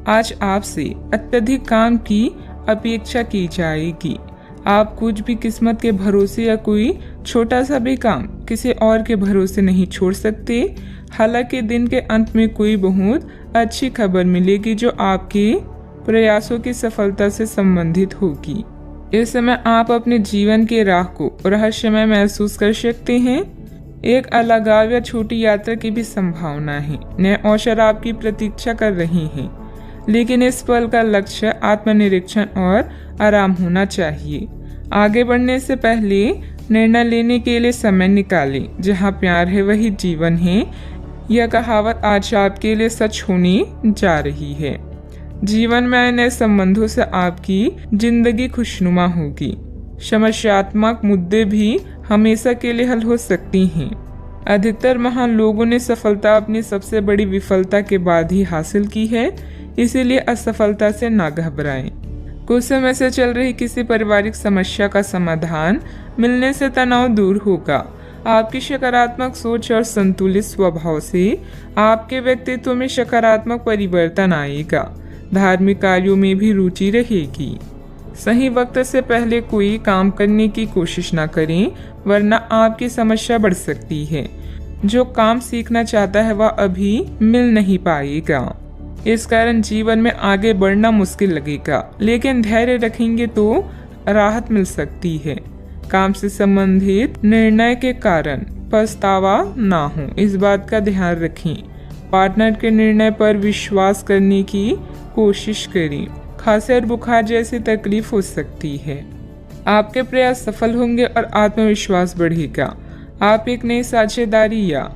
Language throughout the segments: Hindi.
आज आपसे अत्यधिक काम की अपेक्षा की जाएगी। आप कुछ भी किस्मत के भरोसे या कोई छोटा सा भी काम किसी और के भरोसे नहीं छोड़ सकते। हालांकि दिन के अंत में कोई बहुत अच्छी खबर मिलेगी जो आपके प्रयासों की सफलता से संबंधित होगी। इस समय आप अपने जीवन के राह को रहस्यमय महसूस कर सकते हैं। एक अलगाव या छोटी यात्रा की भी संभावना है। नए अवसर आपकी प्रतीक्षा कर रहे हैं, लेकिन इस पल का लक्ष्य आत्मनिरीक्षण और आराम होना चाहिए। आगे बढ़ने से पहले निर्णय लेने के लिए समय निकालें। जहाँ प्यार है वही जीवन है। यह कहावत आज आपके लिए सच होने जा रही है। जीवन में आए नए संबंधों से आपकी जिंदगी खुशनुमा होगी। समस्यात्मक मुद्दे भी हमेशा के लिए हल हो सकती हैं। अधिकतर महान लोगों ने सफलता अपनी सबसे बड़ी विफलता के बाद ही हासिल की है, इसीलिए असफलता से ना घबराएं। कुछ समय से चल रही किसी पारिवारिक समस्या का समाधान मिलने से तनाव दूर होगा। आपकी सकारात्मक सोच और संतुलित स्वभाव से आपके व्यक्तित्व में सकारात्मक परिवर्तन आएगा। धार्मिक कार्यों में भी रुचि रहेगी। सही वक्त से पहले कोई काम करने की कोशिश न करें, वरना आपकी समस्या बढ़ सकती है। जो काम सीखना चाहता है वह अभी मिल नहीं पाएगा। इस कारण जीवन में आगे बढ़ना मुश्किल लगेगा, लेकिन धैर्य रखेंगे तो राहत मिल सकती है। काम से संबंधित निर्णय के कारण पछतावा ना हो, इस बात का ध्यान रखें। पार्टनर के निर्णय पर विश्वास करने की कोशिश करें। खांसी और बुखार जैसी तकलीफ हो सकती है। आपके प्रयास सफल होंगे और आत्मविश्वास बढ़ेगा। आप एक नई साझेदारी या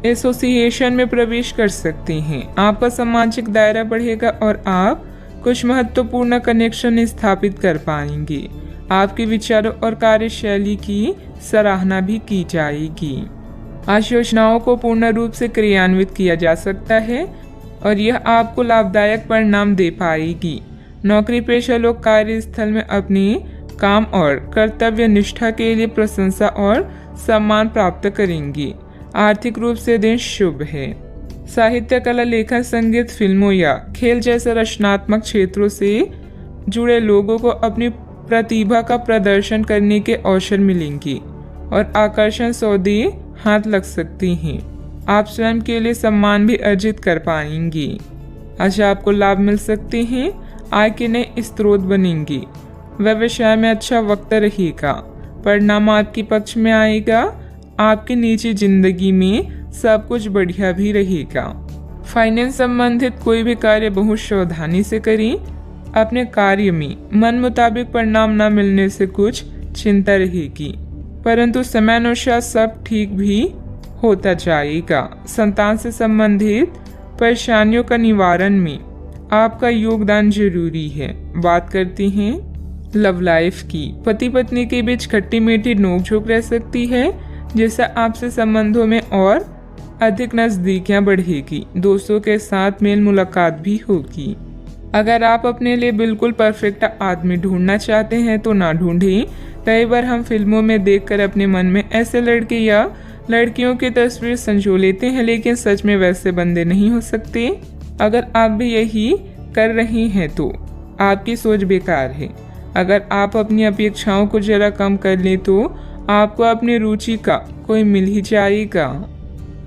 एसोसिएशन में प्रवेश कर सकते हैं। आपका सामाजिक दायरा बढ़ेगा और आप कुछ महत्वपूर्ण कनेक्शन स्थापित कर पाएंगे। आपके विचारों और कार्यशैली की सराहना भी की जाएगी। आज योजनाओं को पूर्ण रूप से क्रियान्वित किया जा सकता है और यह आपको लाभदायक परिणाम दे पाएगी। नौकरी पेशा लोग कार्यस्थल में अपने काम और कर्तव्य निष्ठा के लिए प्रशंसा और सम्मान प्राप्त करेंगे। आर्थिक रूप से दिन शुभ है। साहित्य, कला, लेखन, संगीत, फिल्मों या खेल जैसे रचनात्मक क्षेत्रों से जुड़े लोगों को अपनी प्रतिभा का प्रदर्शन करने के अवसर मिलेंगे और आकर्षण सौदे हाथ लग सकते हैं। आप स्वयं के लिए सम्मान भी अर्जित कर पाएंगे। आज आपको लाभ मिल सकते हैं। आय के नए स्रोत बनेंगे। व्यवसाय में अच्छा वक्त रहेगा। परिणाम आपके पक्ष में आएगा। आपकी निजी जिंदगी में सब कुछ बढ़िया भी रहेगा। फाइनेंस संबंधित कोई भी कार्य बहुत सावधानी से करें। अपने कार्य में मन मुताबिक परिणाम न मिलने से कुछ चिंता रहेगी, परंतु समयानुसार सब ठीक भी होता जाएगा। संतान से संबंधित परेशानियों का निवारण में आपका योगदान जरूरी है। बात करते हैं लव लाइफ की। पति पत्नी के बीच खट्टी मीठी नोकझोंक रह सकती है, जिससे आपसे संबंधों में और अधिक नजदीकियां बढ़ेगी। दोस्तों के साथ मेल मुलाकात भी होगी। अगर आप अपने लिए बिल्कुल परफेक्ट आदमी ढूंढना चाहते हैं तो ना ढूंढें। कई बार हम फिल्मों में देखकर अपने मन में ऐसे लड़के या लड़कियों की तस्वीर संजो लेते हैं, लेकिन सच में वैसे बंदे नहीं हो सकते। अगर आप भी यही कर रहे हैं तो आपकी सोच बेकार है। अगर आप अपनी अपेक्षाओं को जरा कम कर लें तो आपको अपनी रुचि का कोई मिल ही जाएगा।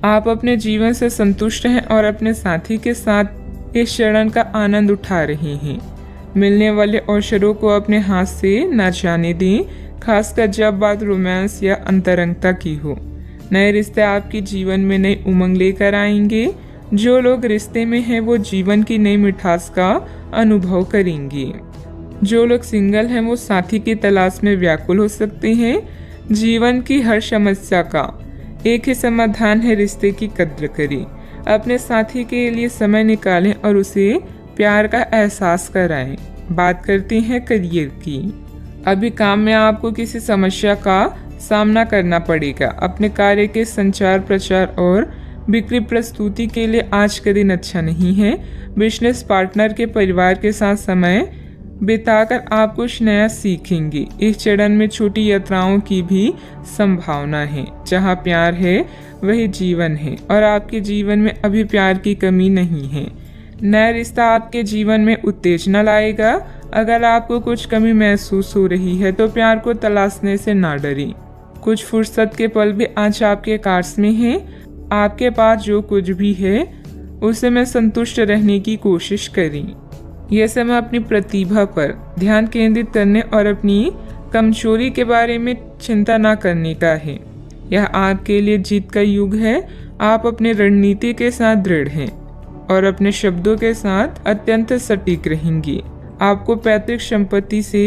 आप अपने जीवन से संतुष्ट हैं और अपने साथी के साथ इस क्षण का आनंद उठा रहे हैं। मिलने वाले अवसरों को अपने हाथ से न जाने दें, खासकर जब बात रोमांस या अंतरंगता की हो। नए रिश्ते आपके जीवन में नई उमंग लेकर आएंगे। जो लोग रिश्ते में हैं वो जीवन की नई मिठास का अनुभव करेंगे। जो लोग सिंगल हैं वो साथी की तलाश में व्याकुल हो सकते हैं। जीवन की हर समस्या का एक ही समाधान है, रिश्ते की कद्र करें। अपने साथी के लिए समय निकालें और उसे प्यार का एहसास कराएं। बात करते हैं करियर की। अभी काम में आपको किसी समस्या का सामना करना पड़ेगा। अपने कार्य के संचार, प्रचार और बिक्री प्रस्तुति के लिए आज का दिन अच्छा नहीं है। बिजनेस पार्टनर के परिवार के साथ समय बिताकर आप कुछ नया सीखेंगे। इस चरण में छोटी यात्राओं की भी संभावना है। जहाँ प्यार है वही जीवन है और आपके जीवन में अभी प्यार की कमी नहीं है, नया रिश्ता आपके जीवन में उत्तेजना लाएगा। अगर आपको कुछ कमी महसूस हो रही है तो प्यार को तलाशने से ना डरें। कुछ फुर्सत के पल भी आज आपके कार्स में हैं। आपके पास जो कुछ भी है उसे में संतुष्ट रहने की कोशिश करें। यह समय अपनी प्रतिभा पर ध्यान केंद्रित करने और अपनी कमजोरी के बारे में चिंता ना करने का है। यह आपके लिए जीत का युग है। आप अपनी रणनीति के साथ दृढ़ हैं और अपने शब्दों के साथ अत्यंत सटीक रहेंगे। आपको पैतृक संपत्ति से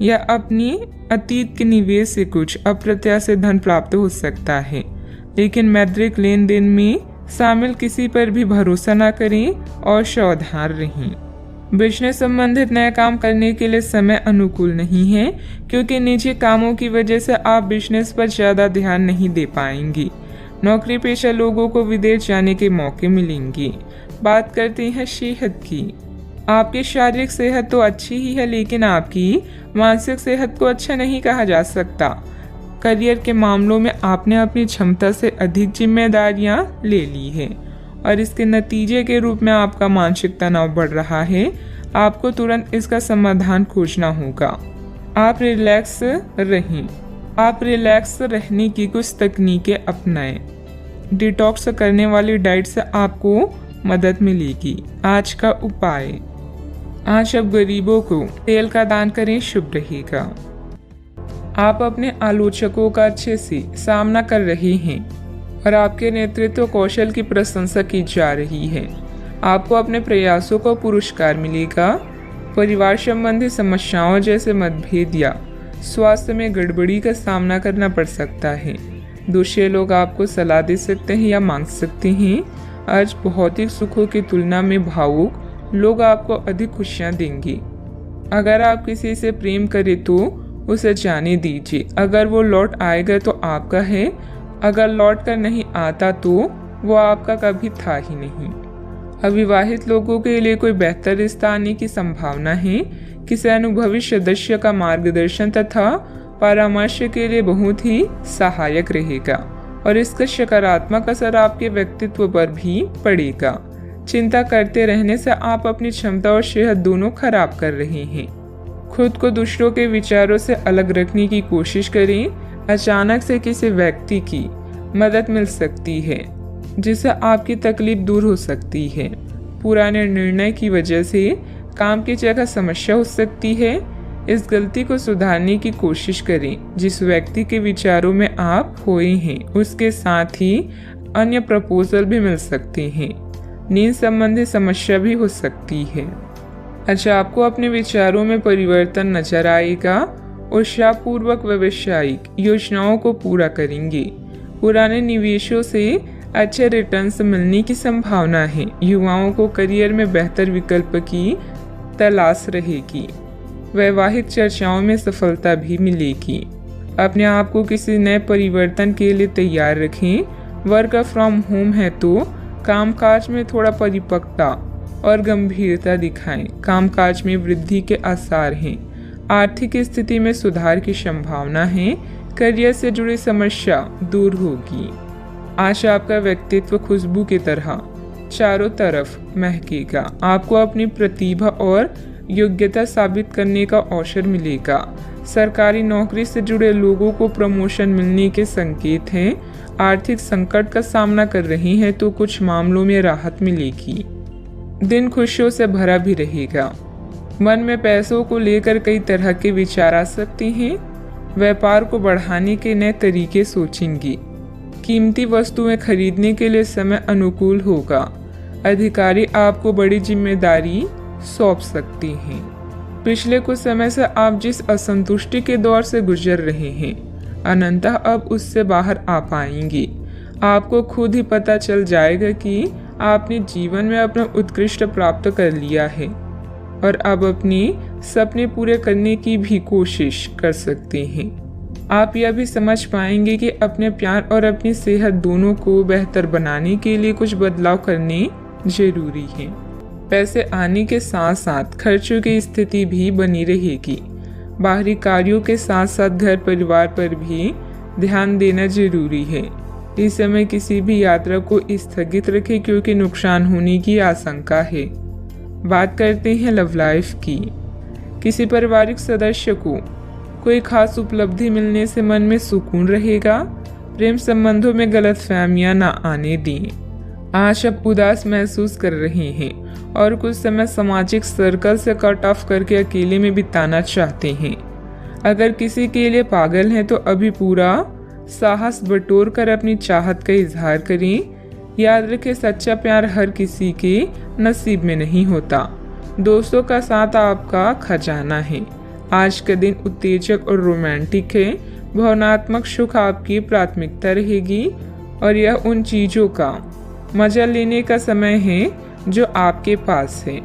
या अपनी अतीत के निवेश से कुछ अप्रत्याशित धन प्राप्त हो सकता है, लेकिन मौद्रिक लेन देन में शामिल किसी पर भी भरोसा न करें और सावधान रहें। बिजनेस संबंधित नया काम करने के लिए समय अनुकूल नहीं है, क्योंकि निजी कामों की वजह से आप बिजनेस पर ज्यादा ध्यान नहीं दे पाएंगे। नौकरी पेशा लोगों को विदेश जाने के मौके मिलेंगे। बात करते हैं सेहत की। आपकी शारीरिक सेहत तो अच्छी ही है, लेकिन आपकी मानसिक सेहत को अच्छा नहीं कहा जा सकता। करियर के मामलों में आपने अपनी क्षमता से अधिक जिम्मेदारियां ले ली है और इसके नतीजे के रूप में आपका मानसिक तनाव बढ़ रहा है। आपको तुरंत इसका समाधान खोजना होगा। आप रिलैक्स रहें। आप रिलैक्स रहने की कुछ तकनीकें अपनाएं। डिटॉक्स करने वाली डाइट से आपको मदद मिलेगी। आज का उपाय, आज आप गरीबों को तेल का दान करें, शुभ रहेगा। आप अपने आलोचकों का अच्छे से सामना कर रहे हैं और आपके नेतृत्व कौशल की प्रशंसा की जा रही है। आपको अपने प्रयासों को पुरस्कार मिलेगा। परिवार संबंधी समस्याओं जैसे मतभेद या स्वास्थ्य में गड़बड़ी का सामना करना पड़ सकता है। दूसरे लोग आपको सलाह दे सकते हैं या मांग सकते हैं। आज भौतिक सुखों की तुलना में भावुक लोग आपको अधिक खुशियां देंगे। अगर आप किसी से प्रेम करें तो उसे जाने दीजिए। अगर वो लौट आएगा तो आपका है, अगर लौट कर नहीं आता तो वो आपका कभी था ही नहीं। अविवाहित लोगों के लिए कोई बेहतर रिश्ता आने की संभावना है। किसी अनुभवी सदस्य का मार्गदर्शन तथा परामर्श के लिए बहुत ही सहायक रहेगा और इसका सकारात्मक असर आपके व्यक्तित्व पर भी पड़ेगा। चिंता करते रहने से आप अपनी क्षमता और सेहत दोनों खराब कर रहे हैं। खुद को दूसरों के विचारों से अलग रखने की कोशिश करें। अचानक से किसी व्यक्ति की मदद मिल सकती है जिससे आपकी तकलीफ दूर हो सकती है। पुराने निर्णय की वजह से काम की जगह समस्या हो सकती है। इस गलती को सुधारने की कोशिश करें। जिस व्यक्ति के विचारों में आप खोए हैं उसके साथ ही अन्य प्रपोजल भी मिल सकते हैं। नींद संबंधी समस्या भी हो सकती है। अच्छा, आपको अपने विचारों में परिवर्तन नजर आएगा। उत्साहपूर्वक व्यावसायिक योजनाओं को पूरा करेंगे। पुराने निवेशों से अच्छे रिटर्न्स मिलने की संभावना है। युवाओं को करियर में बेहतर विकल्प की तलाश रहेगी। वैवाहिक चर्चाओं में सफलता भी मिलेगी। अपने आप को किसी नए परिवर्तन के लिए तैयार रखें। वर्क फ्रॉम होम है तो कामकाज में थोड़ा परिपक्वता और गंभीरता दिखाएं। कामकाज में वृद्धि के आसार हैं। आर्थिक स्थिति में सुधार की संभावना है। करियर से जुड़ी समस्या दूर होगी। आज आपका व्यक्तित्व खुशबू की तरह चारों तरफ महकेगा। आपको अपनी प्रतिभा और योग्यता साबित करने का अवसर मिलेगा। सरकारी नौकरी से जुड़े लोगों को प्रमोशन मिलने के संकेत हैं। आर्थिक संकट का सामना कर रहे हैं तो कुछ मामलों में राहत मिलेगी। दिन खुशियों से भरा भी रहेगा। मन में पैसों को लेकर कई तरह के विचार आ सकते हैं। व्यापार को बढ़ाने के नए तरीके सोचेंगे। कीमती वस्तुएं खरीदने के लिए समय अनुकूल होगा। अधिकारी आपको बड़ी जिम्मेदारी सौंप सकते हैं। पिछले कुछ समय से आप जिस असंतुष्टि के दौर से गुजर रहे हैं, अनंतः अब उससे बाहर आ पाएंगे। आपको खुद ही पता चल जाएगा कि आपने जीवन में अपना उत्कृष्ट प्राप्त कर लिया है और अब अपने सपने पूरे करने की भी कोशिश कर सकते हैं। आप यह भी समझ पाएंगे कि अपने प्यार और अपनी सेहत दोनों को बेहतर बनाने के लिए कुछ बदलाव करने जरूरी है। पैसे आने के साथ साथ खर्चों की स्थिति भी बनी रहेगी। बाहरी कार्यों के साथ साथ घर परिवार पर भी ध्यान देना जरूरी है। इस समय किसी भी यात्रा को स्थगित रखें क्योंकि नुकसान होने की आशंका है। बात करते हैं लव लाइफ की। किसी पारिवारिक सदस्य को कोई खास उपलब्धि मिलने से मन में सुकून रहेगा। प्रेम संबंधों में गलतफहमियां ना आने दें। आज आप उदास महसूस कर रहे हैं और कुछ समय सामाजिक सर्कल से कट ऑफ करके अकेले में बिताना चाहते हैं। अगर किसी के लिए पागल हैं तो अभी पूरा साहस बटोर कर अपनी चाहत का इजहार करें। याद रखें, सच्चा प्यार हर किसी के नसीब में नहीं होता। दोस्तों का साथ आपका खजाना है। आज का दिन उत्तेजक और रोमांटिक है। भावनात्मक सुख आपकी प्राथमिकता रहेगी और यह उन चीज़ों का मजा लेने का समय है जो आपके पास है।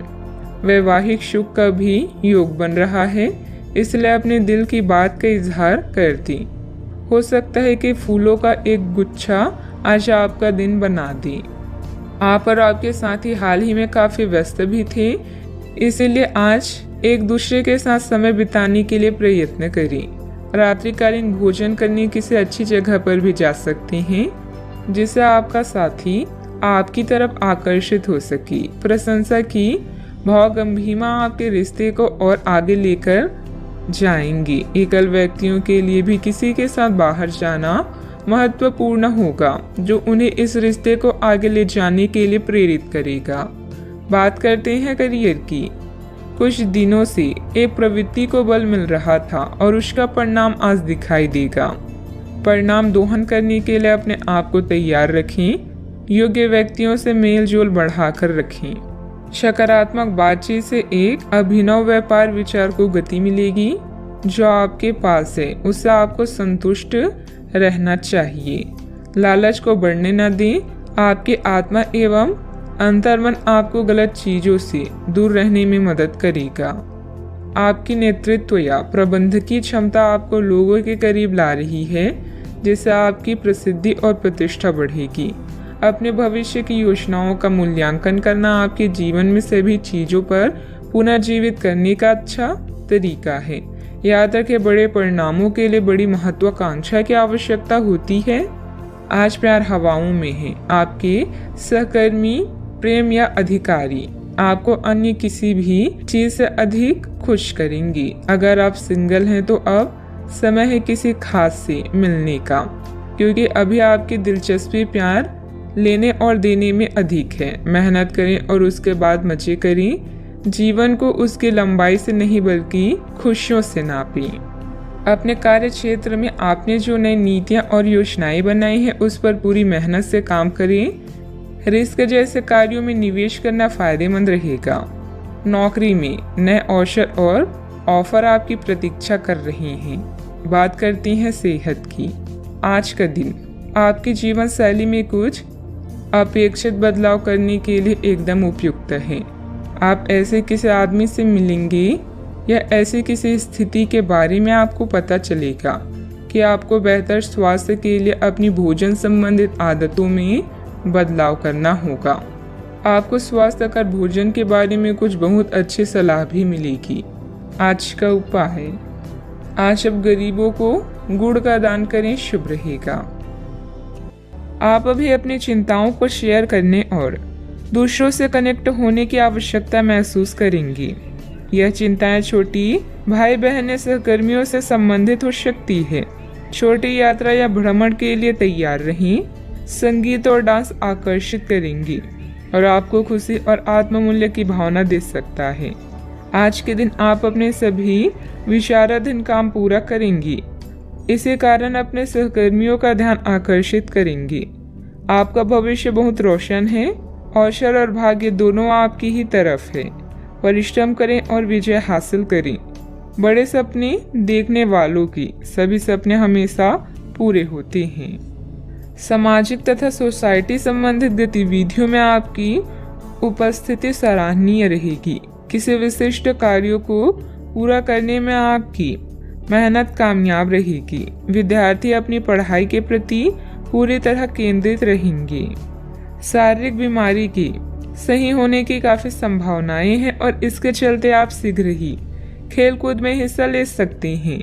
वैवाहिक सुख का भी योग बन रहा है, इसलिए अपने दिल की बात का इजहार कर दी। हो सकता है कि फूलों का एक गुच्छा आज आपका दिन बना दे। आप और आपके साथी हाल ही में काफ़ी व्यस्त भी थे, इसीलिए आज एक दूसरे के साथ समय बिताने के लिए प्रयत्न करें। रात्रिकालीन भोजन करने किसी अच्छी जगह पर भी जा सकते हैं, जिससे आपका साथी आपकी तरफ आकर्षित हो सके। प्रशंसा की भावगंभीरता आपके रिश्ते को और आगे लेकर जाएंगी। एकल व्यक्तियों के लिए भी किसी के साथ बाहर जाना महत्वपूर्ण होगा, जो उन्हें इस रिश्ते को आगे ले जाने के लिए प्रेरित करेगा। बात करते हैं करियर की। कुछ दिनों से एक प्रवृत्ति को बल मिल रहा था और उसका परिणाम आज दिखाई देगा। परिणाम दोहन करने के लिए अपने आप को तैयार रखें। योग्य व्यक्तियों से मेल जोल बढ़ाकर रखें। सकारात्मक बातचीत से एक अभिनव व्यापार विचार को गति मिलेगी। जो आपके पास है उससे आपको संतुष्ट रहना चाहिए। लालच को बढ़ने न दें। आपकी आत्मा एवं अंतर्मन आपको गलत चीजों से दूर रहने में मदद करेगा। आपकी नेतृत्व या प्रबंधकीय क्षमता आपको लोगों के करीब ला रही है, जिससे आपकी प्रसिद्धि और प्रतिष्ठा बढ़ेगी। अपने भविष्य की योजनाओं का मूल्यांकन करना आपके जीवन में सभी चीजों पर पुनर्जीवित करने का अच्छा तरीका है। याद रखें, बड़े परिणामों के लिए बड़ी महत्वाकांक्षा की आवश्यकता होती है। आज प्यार हवाओं में है। आपके सहकर्मी, प्रेम या अधिकारी आपको अन्य किसी भी चीज से अधिक खुश करेंगी। अगर आप सिंगल हैं तो अब समय है किसी खास से मिलने का, क्योंकि अभी आपकी दिलचस्पी प्यार लेने और देने में अधिक है। मेहनत करें और उसके बाद मजे करें। जीवन को उसकी लंबाई से नहीं बल्कि खुशियों से नापें। अपने कार्य क्षेत्र में आपने जो नई नीतियां और योजनाएं बनाई हैं उस पर पूरी मेहनत से काम करें। रिस्क जैसे कार्यों में निवेश करना फायदेमंद रहेगा। नौकरी में नए अवसर और ऑफर आपकी प्रतीक्षा कर रहे हैं। बात करते हैं सेहत की। आज का दिन आपकी जीवन शैली में कुछ अपेक्षित बदलाव करने के लिए एकदम उपयुक्त है। आप ऐसे किसी आदमी से मिलेंगे या ऐसी किसी स्थिति के बारे में आपको पता चलेगा कि आपको बेहतर स्वास्थ्य के लिए अपनी भोजन संबंधित आदतों में बदलाव करना होगा। आपको स्वास्थ्यकर भोजन के बारे में कुछ बहुत अच्छी सलाह भी मिलेगी। आज का उपाय, आज आप गरीबों को गुड़ का दान करें, शुभ रहेगा। आप अभी अपनी चिंताओं को शेयर करने और दूसरों से कनेक्ट होने की आवश्यकता महसूस करेंगी। यह चिंताएं छोटी भाई बहन या सहकर्मियों से संबंधित हो सकती है। छोटी यात्रा या भ्रमण के लिए तैयार रहें। संगीत और डांस आकर्षित करेंगी और आपको खुशी और आत्ममूल्य की भावना दे सकता है। आज के दिन आप अपने सभी विचाराधीन काम पूरा करेंगी। इसी कारण अपने सहकर्मियों का ध्यान आकर्षित करेंगी। आपका भविष्य बहुत रोशन है। अवसर और भाग्य दोनों आपकी ही तरफ है। परिश्रम करें और विजय हासिल करें। बड़े सपने देखने वालों की सभी सपने हमेशा पूरे होते हैं। सामाजिक तथा सोसाइटी संबंधित गतिविधियों में आपकी उपस्थिति सराहनीय रहेगी। किसी विशिष्ट कार्यों को पूरा करने में आपकी मेहनत कामयाब रहेगी। विद्यार्थी अपनी पढ़ाई के प्रति पूरी तरह केंद्रित रहेंगे। शारीरिक बीमारी की सही होने की काफी संभावनाएं हैं और इसके चलते आप शीघ्र ही खेलकूद में हिस्सा ले सकते हैं।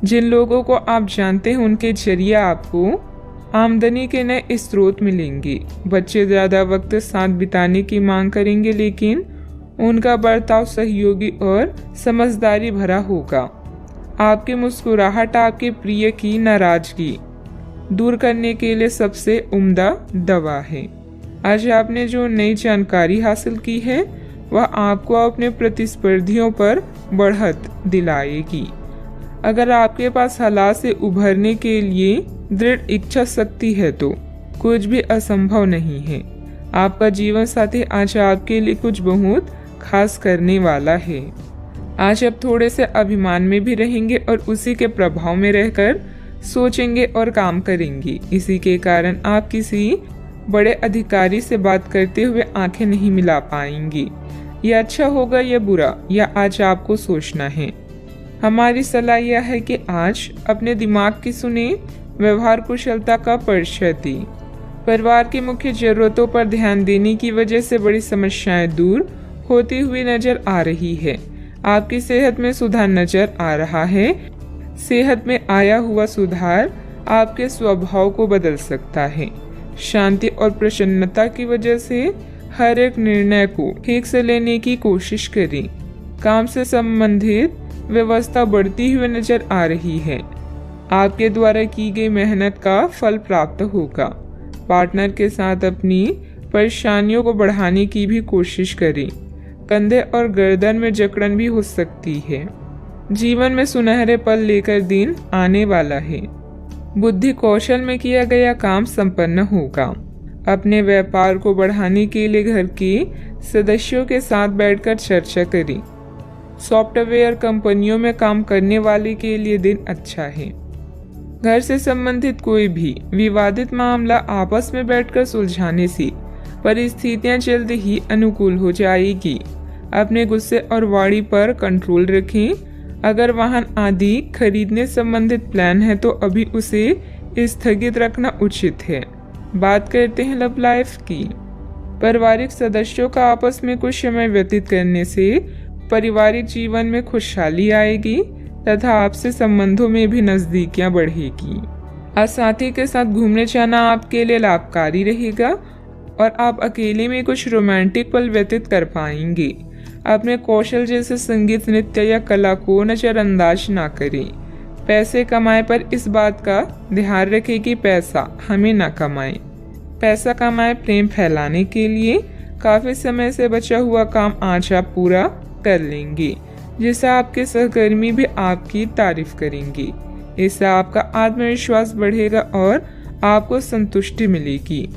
जिन लोगों को आप जानते हैं उनके जरिए आपको आमदनी के नए स्रोत मिलेंगे। बच्चे ज्यादा वक्त साथ बिताने की मांग करेंगे, लेकिन उनका बर्ताव सहयोगी और समझदारी भरा होगा। आपकी मुस्कुराहट आपके प्रिय की नाराजगी दूर करने के लिए सबसे उम्दा दवा है। आज आपने जो नई जानकारी हासिल की है वह आपको अपने प्रतिस्पर्धियों पर बढ़त दिलाएगी। अगर आपके पास हालात से उभरने के लिए दृढ़ इच्छा शक्ति है तो कुछ भी असंभव नहीं है। आपका जीवन साथी आज आपके लिए कुछ बहुत खास करने वाला है। आज आप थोड़े से अभिमान में भी रहेंगे और उसी के प्रभाव में रहकर सोचेंगे और काम करेंगे। इसी के कारण आप किसी बड़े अधिकारी से बात करते हुए आंखें नहीं मिला पाएंगे। यह अच्छा होगा या बुरा, यह आज आपको सोचना है। हमारी सलाह यह है कि आज अपने दिमाग की सुने, व्यवहार कुशलता का परिचय दें। परिवार की मुख्य जरूरतों पर ध्यान देने की वजह से बड़ी समस्याएं दूर होती हुई नजर आ रही है। आपकी सेहत में सुधार नजर आ रहा है। सेहत में आया हुआ सुधार आपके स्वभाव को बदल सकता है। शांति और प्रसन्नता की वजह से हर एक निर्णय को ठीक से लेने की कोशिश करें। काम से संबंधित व्यवस्था बढ़ती हुई नजर आ रही है। आपके द्वारा की गई मेहनत का फल प्राप्त होगा। पार्टनर के साथ अपनी परेशानियों को बढ़ाने की भी कोशिश करें। कंधे और गर्दन में जकड़न भी हो सकती है। जीवन में सुनहरे पल लेकर दिन आने वाला है। बुद्धि कौशल में किया गया काम संपन्न होगा। अपने व्यापार को बढ़ाने के लिए घर के सदस्यों के साथ बैठकर चर्चा करें। सॉफ्टवेयर कंपनियों में काम करने वाले के लिए दिन अच्छा है। घर से संबंधित कोई भी विवादित मामला आपस में बैठकर सुलझाने से परिस्थितियां जल्द ही अनुकूल हो जाएगी। अपने गुस्से और वाणी पर कंट्रोल रखें। अगर वाहन आदि खरीदने संबंधित प्लान है तो अभी उसे स्थगित रखना उचित है। बात करते हैं लव लाइफ की। पारिवारिक सदस्यों का आपस में कुछ समय व्यतीत करने से पारिवारिक जीवन में खुशहाली आएगी तथा आपसे संबंधों में भी नजदीकियां बढ़ेगी। आज साथी के साथ घूमने जाना आपके लिए लाभकारी रहेगा और आप अकेले में कुछ रोमांटिक पल व्यतीत कर पाएंगे। अपने कौशल जैसे संगीत, नृत्य या कला को नजरअंदाज ना करें। पैसे कमाए पर इस बात का ध्यान रखें कि पैसा हमें ना कमाए। पैसा कमाए प्रेम फैलाने के लिए काफी समय से बचा हुआ काम आज आप पूरा कर लेंगे, जिससे आपके सहकर्मी भी आपकी तारीफ करेंगे। इससे आपका आत्मविश्वास बढ़ेगा और आपको संतुष्टि मिलेगी।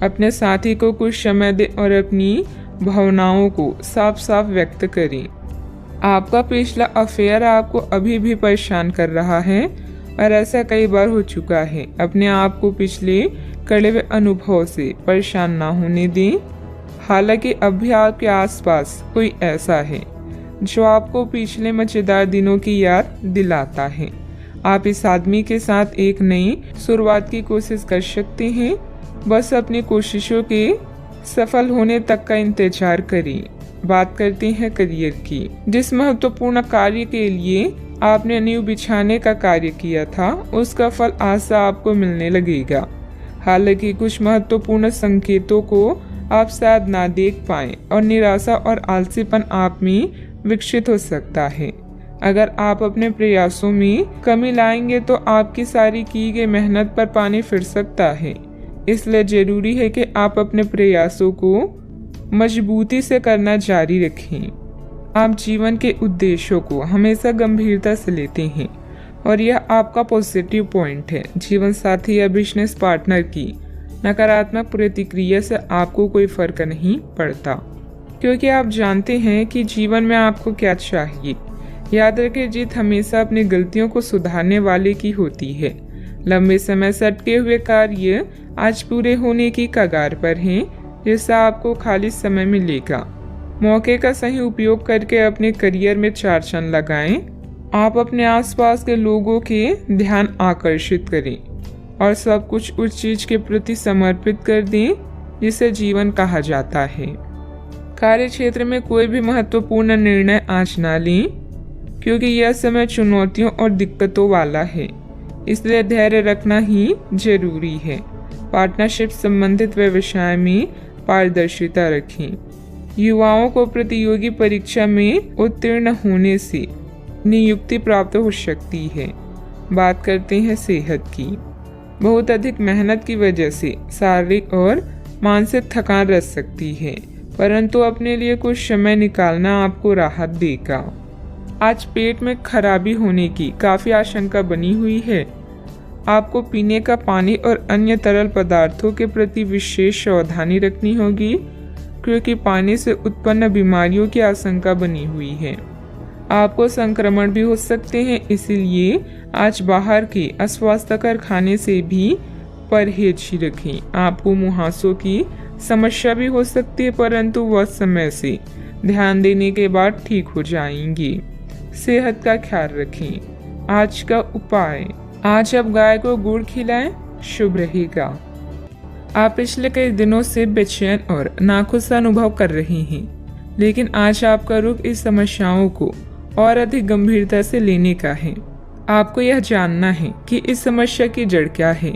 अपने साथी को कुछ समय दें और अपनी भावनाओं को साफ साफ व्यक्त करें। आपका पिछला अफेयर आपको अभी भी परेशान कर रहा है और ऐसा कई बार हो चुका है। अपने आप को पिछले कड़े हुए अनुभव से परेशान ना होने दें। हालांकि अब भी आपके आसपास कोई ऐसा है जो आपको पिछले मजेदार दिनों की याद दिलाता है। आप इस आदमी के साथ एक नई शुरुआत की कोशिश कर सकते हैं। बस अपनी कोशिशों के सफल होने तक का इंतजार करें। बात करते हैं करियर की। जिस महत्वपूर्ण कार्य के लिए आपने नींव बिछाने का कार्य किया था उसका फल आज से आपको मिलने लगेगा। हालांकि कुछ महत्वपूर्ण संकेतों को आप शायद ना देख पाएं और निराशा और आलसीपन आप में विकसित हो सकता है। अगर आप अपने प्रयासों में कमी लाएंगे तो आपकी सारी की गई मेहनत पर पानी फिर सकता है। इसलिए जरूरी है कि आप अपने प्रयासों को मजबूती से करना जारी रखें। आप जीवन के उद्देश्यों को हमेशा गंभीरता से लेते हैं और यह आपका पॉजिटिव पॉइंट है। जीवन साथी या बिजनेस पार्टनर की नकारात्मक प्रतिक्रिया से आपको कोई फर्क नहीं पड़ता, क्योंकि आप जानते हैं कि जीवन में आपको क्या चाहिए। याद रखें, जीत हमेशा अपनी गलतियों को सुधारने वाले की होती है। लंबे समय से अटके हुए कार्य आज पूरे होने की कगार पर हैं, जिससे आपको खाली समय मिलेगा। मौके का सही उपयोग करके अपने करियर में 4 चांद लगाएं। आप अपने आसपास के लोगों के ध्यान आकर्षित करें और सब कुछ उस चीज के प्रति समर्पित कर दें जिसे जीवन कहा जाता है। कार्य क्षेत्र में कोई भी महत्वपूर्ण निर्णय आज ना लें, क्योंकि यह समय चुनौतियों और दिक्कतों वाला है। इसलिए धैर्य रखना ही जरूरी है। पार्टनरशिप संबंधित व्यवसाय में पारदर्शिता रखें। युवाओं को प्रतियोगी परीक्षा में उत्तीर्ण होने से नियुक्ति प्राप्त हो सकती है। बात करते हैं सेहत की। बहुत अधिक मेहनत की वजह से शारीरिक और मानसिक थकान रह सकती है, परंतु अपने लिए कुछ समय निकालना आपको राहत देगा। आज पेट में खराबी होने की काफ़ी आशंका बनी हुई है। आपको पीने का पानी और अन्य तरल पदार्थों के प्रति विशेष सावधानी रखनी होगी, क्योंकि पानी से उत्पन्न बीमारियों की आशंका बनी हुई है। आपको संक्रमण भी हो सकते हैं, इसीलिए आज बाहर के अस्वास्थ्यकर खाने से भी परहेज ही रखें। आपको मुहासों की समस्या भी हो सकती है, परंतु वह समय से ध्यान देने के बाद ठीक हो जाएंगी। सेहत का ख्याल रखें। आज का उपाय, आज आप गाय को गुड़ खिलाएं, शुभ रहेगा। आप पिछले कई दिनों से बेचैन और नाखुश अनुभव कर रहे हैं, लेकिन आज आपका रुख इस समस्याओं को और अधिक गंभीरता से लेने का है। आपको यह जानना है कि इस समस्या की जड़ क्या है।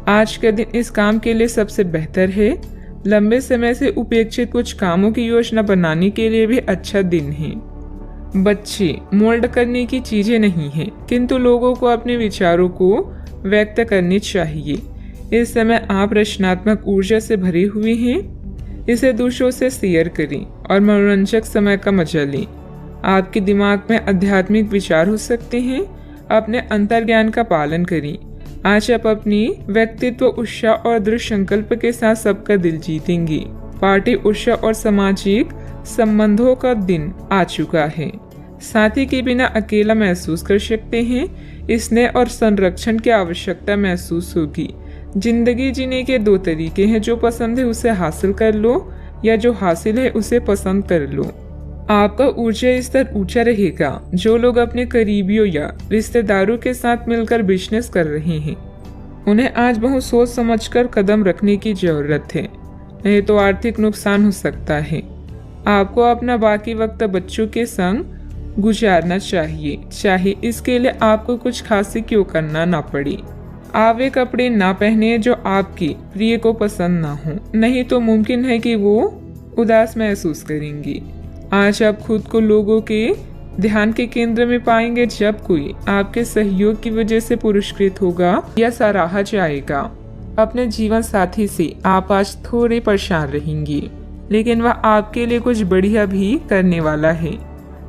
आज का दिन इस काम के लिए सबसे बेहतर है। लंबे समय से उपेक्षित कुछ कामों की योजना बनाने के लिए भी अच्छा दिन है। बच्चे मोल्ड करने की चीजें नहीं हैं, किंतु लोगों को अपने विचारों को व्यक्त करने चाहिए। इस समय आप रचनात्मक ऊर्जा से भरे हुए हैं। इसे दूसरों से शेयर करें और मनोरंजक समय का मजा लें। आपके दिमाग में आध्यात्मिक विचार हो सकते हैं। अपने अंतर्ज्ञान का पालन करें। आज आप अपनी व्यक्तित्व, उत्साह और दृढ़ संकल्प के साथ सबका दिल जीतेंगे। पार्टी, उत्साह और सामाजिक संबंधों का दिन आ चुका है। साथी के बिना अकेला महसूस कर सकते हैं। स्नेह और संरक्षण की आवश्यकता महसूस होगी। जिंदगी जीने के दो तरीके हैं, जो पसंद है उसे हासिल कर लो या जो हासिल है उसे पसंद कर लो। आपका ऊर्जा स्तर ऊंचा रहेगा। जो लोग अपने करीबियों या रिश्तेदारों के साथ मिलकर बिजनेस कर रहे हैं, उन्हें आज बहुत सोच समझकर कदम रखने की जरूरत है, नहीं तो आर्थिक नुकसान हो सकता है। आपको अपना बाकी वक्त बच्चों के संग गुजारना चाहिए, चाहे इसके लिए आपको कुछ खास क्यों करना ना पड़े। आप वे कपड़े ना पहने जो आपके प्रिय को पसंद ना हो, नहीं तो मुमकिन है कि वो उदास महसूस करेंगी। आज आप खुद को लोगों के ध्यान के केंद्र में पाएंगे। जब कोई आपके सहयोग की वजह से पुरस्कृत होगा या सराहा जाएगा। अपने जीवन साथी से आप आज थोड़े परेशान रहेंगी, लेकिन वह आपके लिए कुछ बढ़िया भी करने वाला है।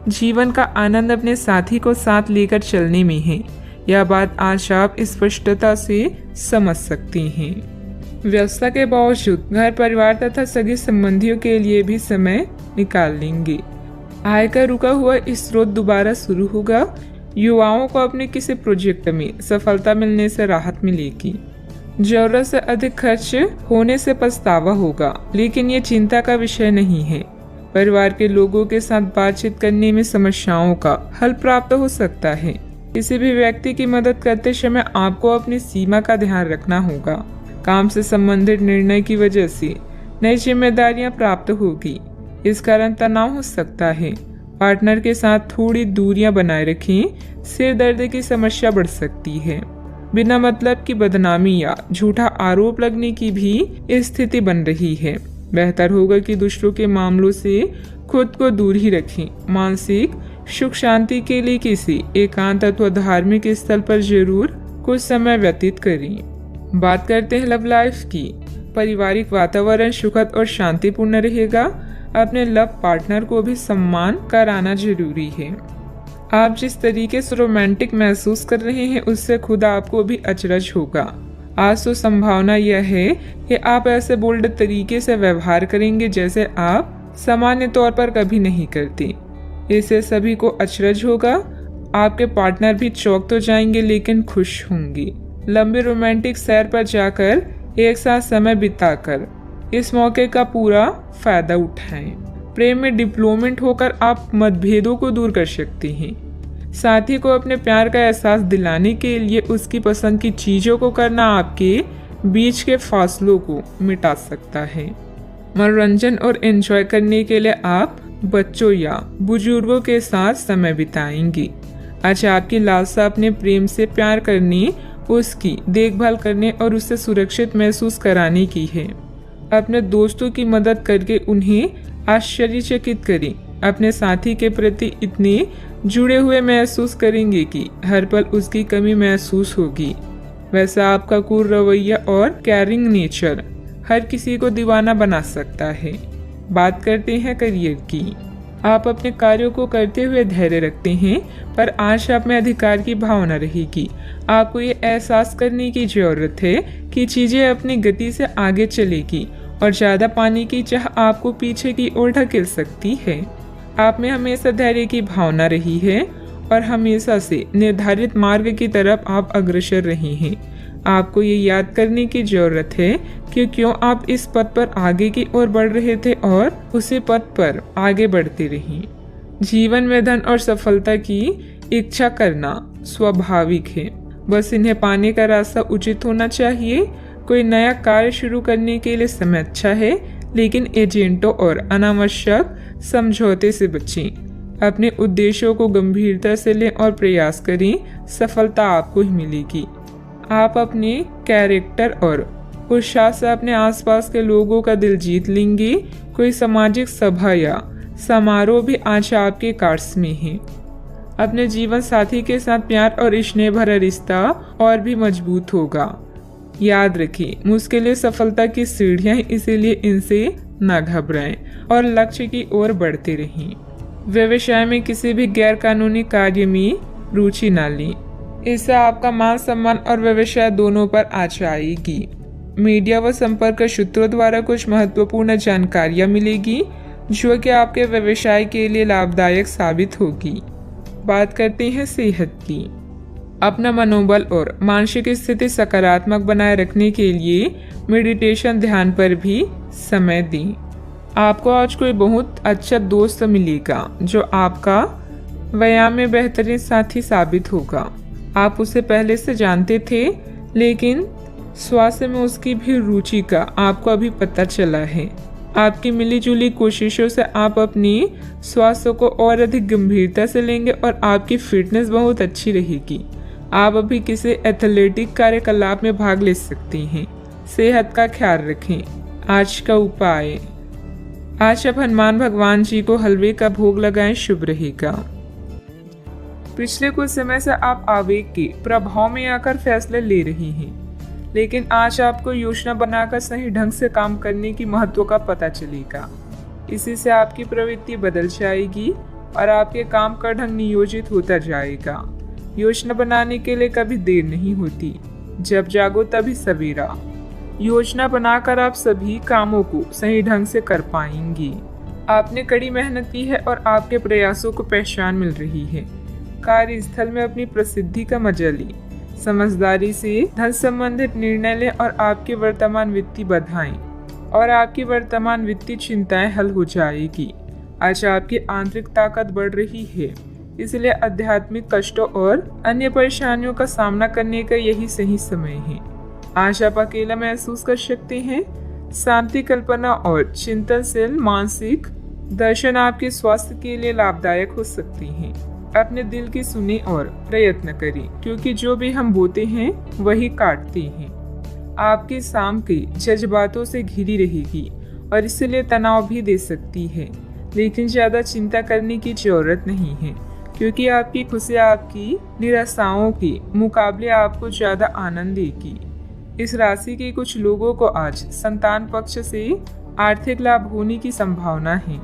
जीवन का आनंद अपने साथी को साथ लेकर चलने में है। यह बात आज आप स्पष्टता से समझ सकते हैं। व्यस्तता के बावजूद घर, परिवार तथा सगे संबंधियों के लिए भी समय निकाल लेंगे। आय का रुका हुआ स्रोत दोबारा शुरू होगा। युवाओं को अपने किसी प्रोजेक्ट में सफलता मिलने से राहत मिलेगी। जरूरत से अधिक खर्च होने से पछतावा होगा, लेकिन ये चिंता का विषय नहीं है। परिवार के लोगों के साथ बातचीत करने में समस्याओं का हल प्राप्त हो सकता है। किसी भी व्यक्ति की मदद करते समय आपको अपनी सीमा का ध्यान रखना होगा। काम से संबंधित निर्णय की वजह से नई जिम्मेदारियां प्राप्त होगी, इस कारण तनाव हो सकता है। पार्टनर के साथ थोड़ी दूरियां बनाए रखें। सिर दर्द की समस्या बढ़ सकती है। बिना मतलब की बदनामी या झूठा आरोप लगने की भी स्थिति बन रही है। बेहतर होगा कि दूसरों के मामलों से खुद को दूर ही रखें। मानसिक सुख शांति के लिए किसी एकांत अथवा धार्मिक स्थल पर जरूर कुछ समय व्यतीत करें। बात करते हैं लव लाइफ की। पारिवारिक वातावरण सुखद और शांतिपूर्ण रहेगा। अपने लव पार्टनर को भी सम्मान कराना जरूरी है। आप जिस तरीके से रोमांटिक महसूस कर रहे हैं, उससे खुद आपको भी अचरज होगा। आज तो संभावना यह है कि आप ऐसे बोल्ड तरीके से व्यवहार करेंगे जैसे आप सामान्य तौर पर कभी नहीं करते। इससे सभी को अचरज होगा। आपके पार्टनर भी चौंक तो जाएंगे, लेकिन खुश होंगे। लंबे रोमांटिक सैर पर जाकर एक साथ समय बिताकर इस मौके का पूरा फायदा उठाएं। प्रेम में डिप्लोमेट होकर आप मतभेदों को दूर कर सकते हैं। साथी को अपने प्यार का एहसास दिलाने के लिए उसकी पसंद की चीजों को करना आपके बीच के फासलों को मिटा सकता है। मनोरंजन और एंजॉय करने के लिए आप बच्चों या बुजुर्गों के साथ समय बिताएंगे। आज आपकी लालसा अपने प्रेम से प्यार करने, उसकी देखभाल करने और उसे सुरक्षित महसूस कराने की है। अपने दोस्तों की मदद करके उन्हें आश्चर्यचकित करें। अपने साथी के प्रति इतने जुड़े हुए महसूस करेंगे कि हर पल उसकी कमी महसूस होगी। वैसा आपका कूल रवैया और केयरिंग नेचर हर किसी को दीवाना बना सकता है। बात करते हैं करियर की। आप अपने कार्यों को करते हुए धैर्य रखते हैं, पर आज आप में अधिकार की भावना रहेगी। आपको ये एहसास करने की जरूरत है कि चीजें अपनी गति से आगे चलेगी और ज्यादा पाने की चाह आपको पीछे की ओर ढकेल सकती है। आप में हमेशा धैर्य की भावना रही है और हमेशा से निर्धारित मार्ग की तरफ आप अग्रसर रहे हैं। आपको ये याद करने की जरूरत है कि क्यों आप इस पथ पर आगे की ओर बढ़ रहे थे और उसी पथ पर आगे बढ़ते रहें। जीवन में धन और सफलता की इच्छा करना स्वाभाविक है, बस इन्हें पाने का रास्ता उचित होना चाहिए। कोई नया कार्य शुरू करने के लिए समय अच्छा है, लेकिन एजेंटों और अनावश्यक समझौते से बचें। अपने उद्देश्यों को गंभीरता से लें और प्रयास करें, सफलता आपको ही मिलेगी। आप अपने कैरेक्टर और उत्साह से अपने आसपास के लोगों का दिल जीत लेंगे। कोई सामाजिक सभा या समारोह भी आज आपके कार्ड्स में है। अपने जीवन साथी के साथ प्यार और स्नेह भरा रिश्ता और भी मजबूत होगा। याद रखें, मुश्किलें सफलता की सीढ़ियां हैं, इसीलिए इनसे न घबराएं और लक्ष्य की ओर बढ़ते रहें। व्यवसाय में किसी भी गैर कानूनी कार्य में रुचि न लें, इससे आपका मान सम्मान और व्यवसाय दोनों पर आँच आएगी। मीडिया व संपर्क सूत्रों द्वारा कुछ महत्वपूर्ण जानकारियां मिलेगी जो कि आपके व्यवसाय के लिए लाभदायक साबित होगी। बात करते हैं सेहत की। अपना मनोबल और मानसिक स्थिति सकारात्मक बनाए रखने के लिए मेडिटेशन ध्यान पर भी समय दें। आपको आज कोई बहुत अच्छा दोस्त मिलेगा जो आपका व्यायाम में बेहतरीन साथी साबित होगा। आप उसे पहले से जानते थे, लेकिन स्वास्थ्य में उसकी भी रुचि का आपको अभी पता चला है। आपकी मिलीजुली कोशिशों से आप अपनी स्वास्थ्य को और अधिक गंभीरता से लेंगे और आपकी फिटनेस बहुत अच्छी रहेगी। आप अभी किसी एथलेटिक कार्यकलाप में भाग ले सकते हैं। सेहत का ख्याल रखें। आज का उपाय, आज आप हनुमान भगवान जी को हलवे का भोग लगाएं, शुभ रहेगा। पिछले कुछ समय से आप आवेग के प्रभाव में आकर फैसले ले रहे हैं, लेकिन आज आपको योजना बनाकर सही ढंग से काम करने की महत्व का पता चलेगा। इसी से आपकी प्रवृत्ति बदल जाएगी और आपके काम का ढंग नियोजित होता जाएगा। योजना बनाने के लिए कभी देर नहीं होती, जब जागो तभी सवेरा। योजना बनाकर आप सभी कामों को सही ढंग से कर पाएंगी। आपने कड़ी मेहनत की है और आपके प्रयासों को पहचान मिल रही है। कार्यस्थल में अपनी प्रसिद्धि का मजा लें। समझदारी से धन संबंधित निर्णय लें और आपकी वर्तमान वित्तीय चिंताएं हल हो जाएगी। आज आपकी आंतरिक ताकत बढ़ रही है, इसलिए आध्यात्मिक कष्टों और अन्य परेशानियों का सामना करने का यही सही समय है। आज आप अकेला महसूस कर सकते हैं। शांति, कल्पना और चिंतनशील मानसिक दर्शन आपके स्वास्थ्य के लिए लाभदायक हो सकती हैं। अपने दिल की सुने और प्रयत्न करें, क्योंकि जो भी हम बोते हैं वही काटते हैं। आपकी शाम के जज्बातों से घिरी रहेगी और इसलिए तनाव भी दे सकती है, लेकिन ज्यादा चिंता करने की जरूरत नहीं है, क्योंकि आपकी खुशी आपकी निराशाओं के मुकाबले आपको ज्यादा आनंद देगी। इस राशि के कुछ लोगों को आज संतान पक्ष से आर्थिक लाभ होने की संभावना है।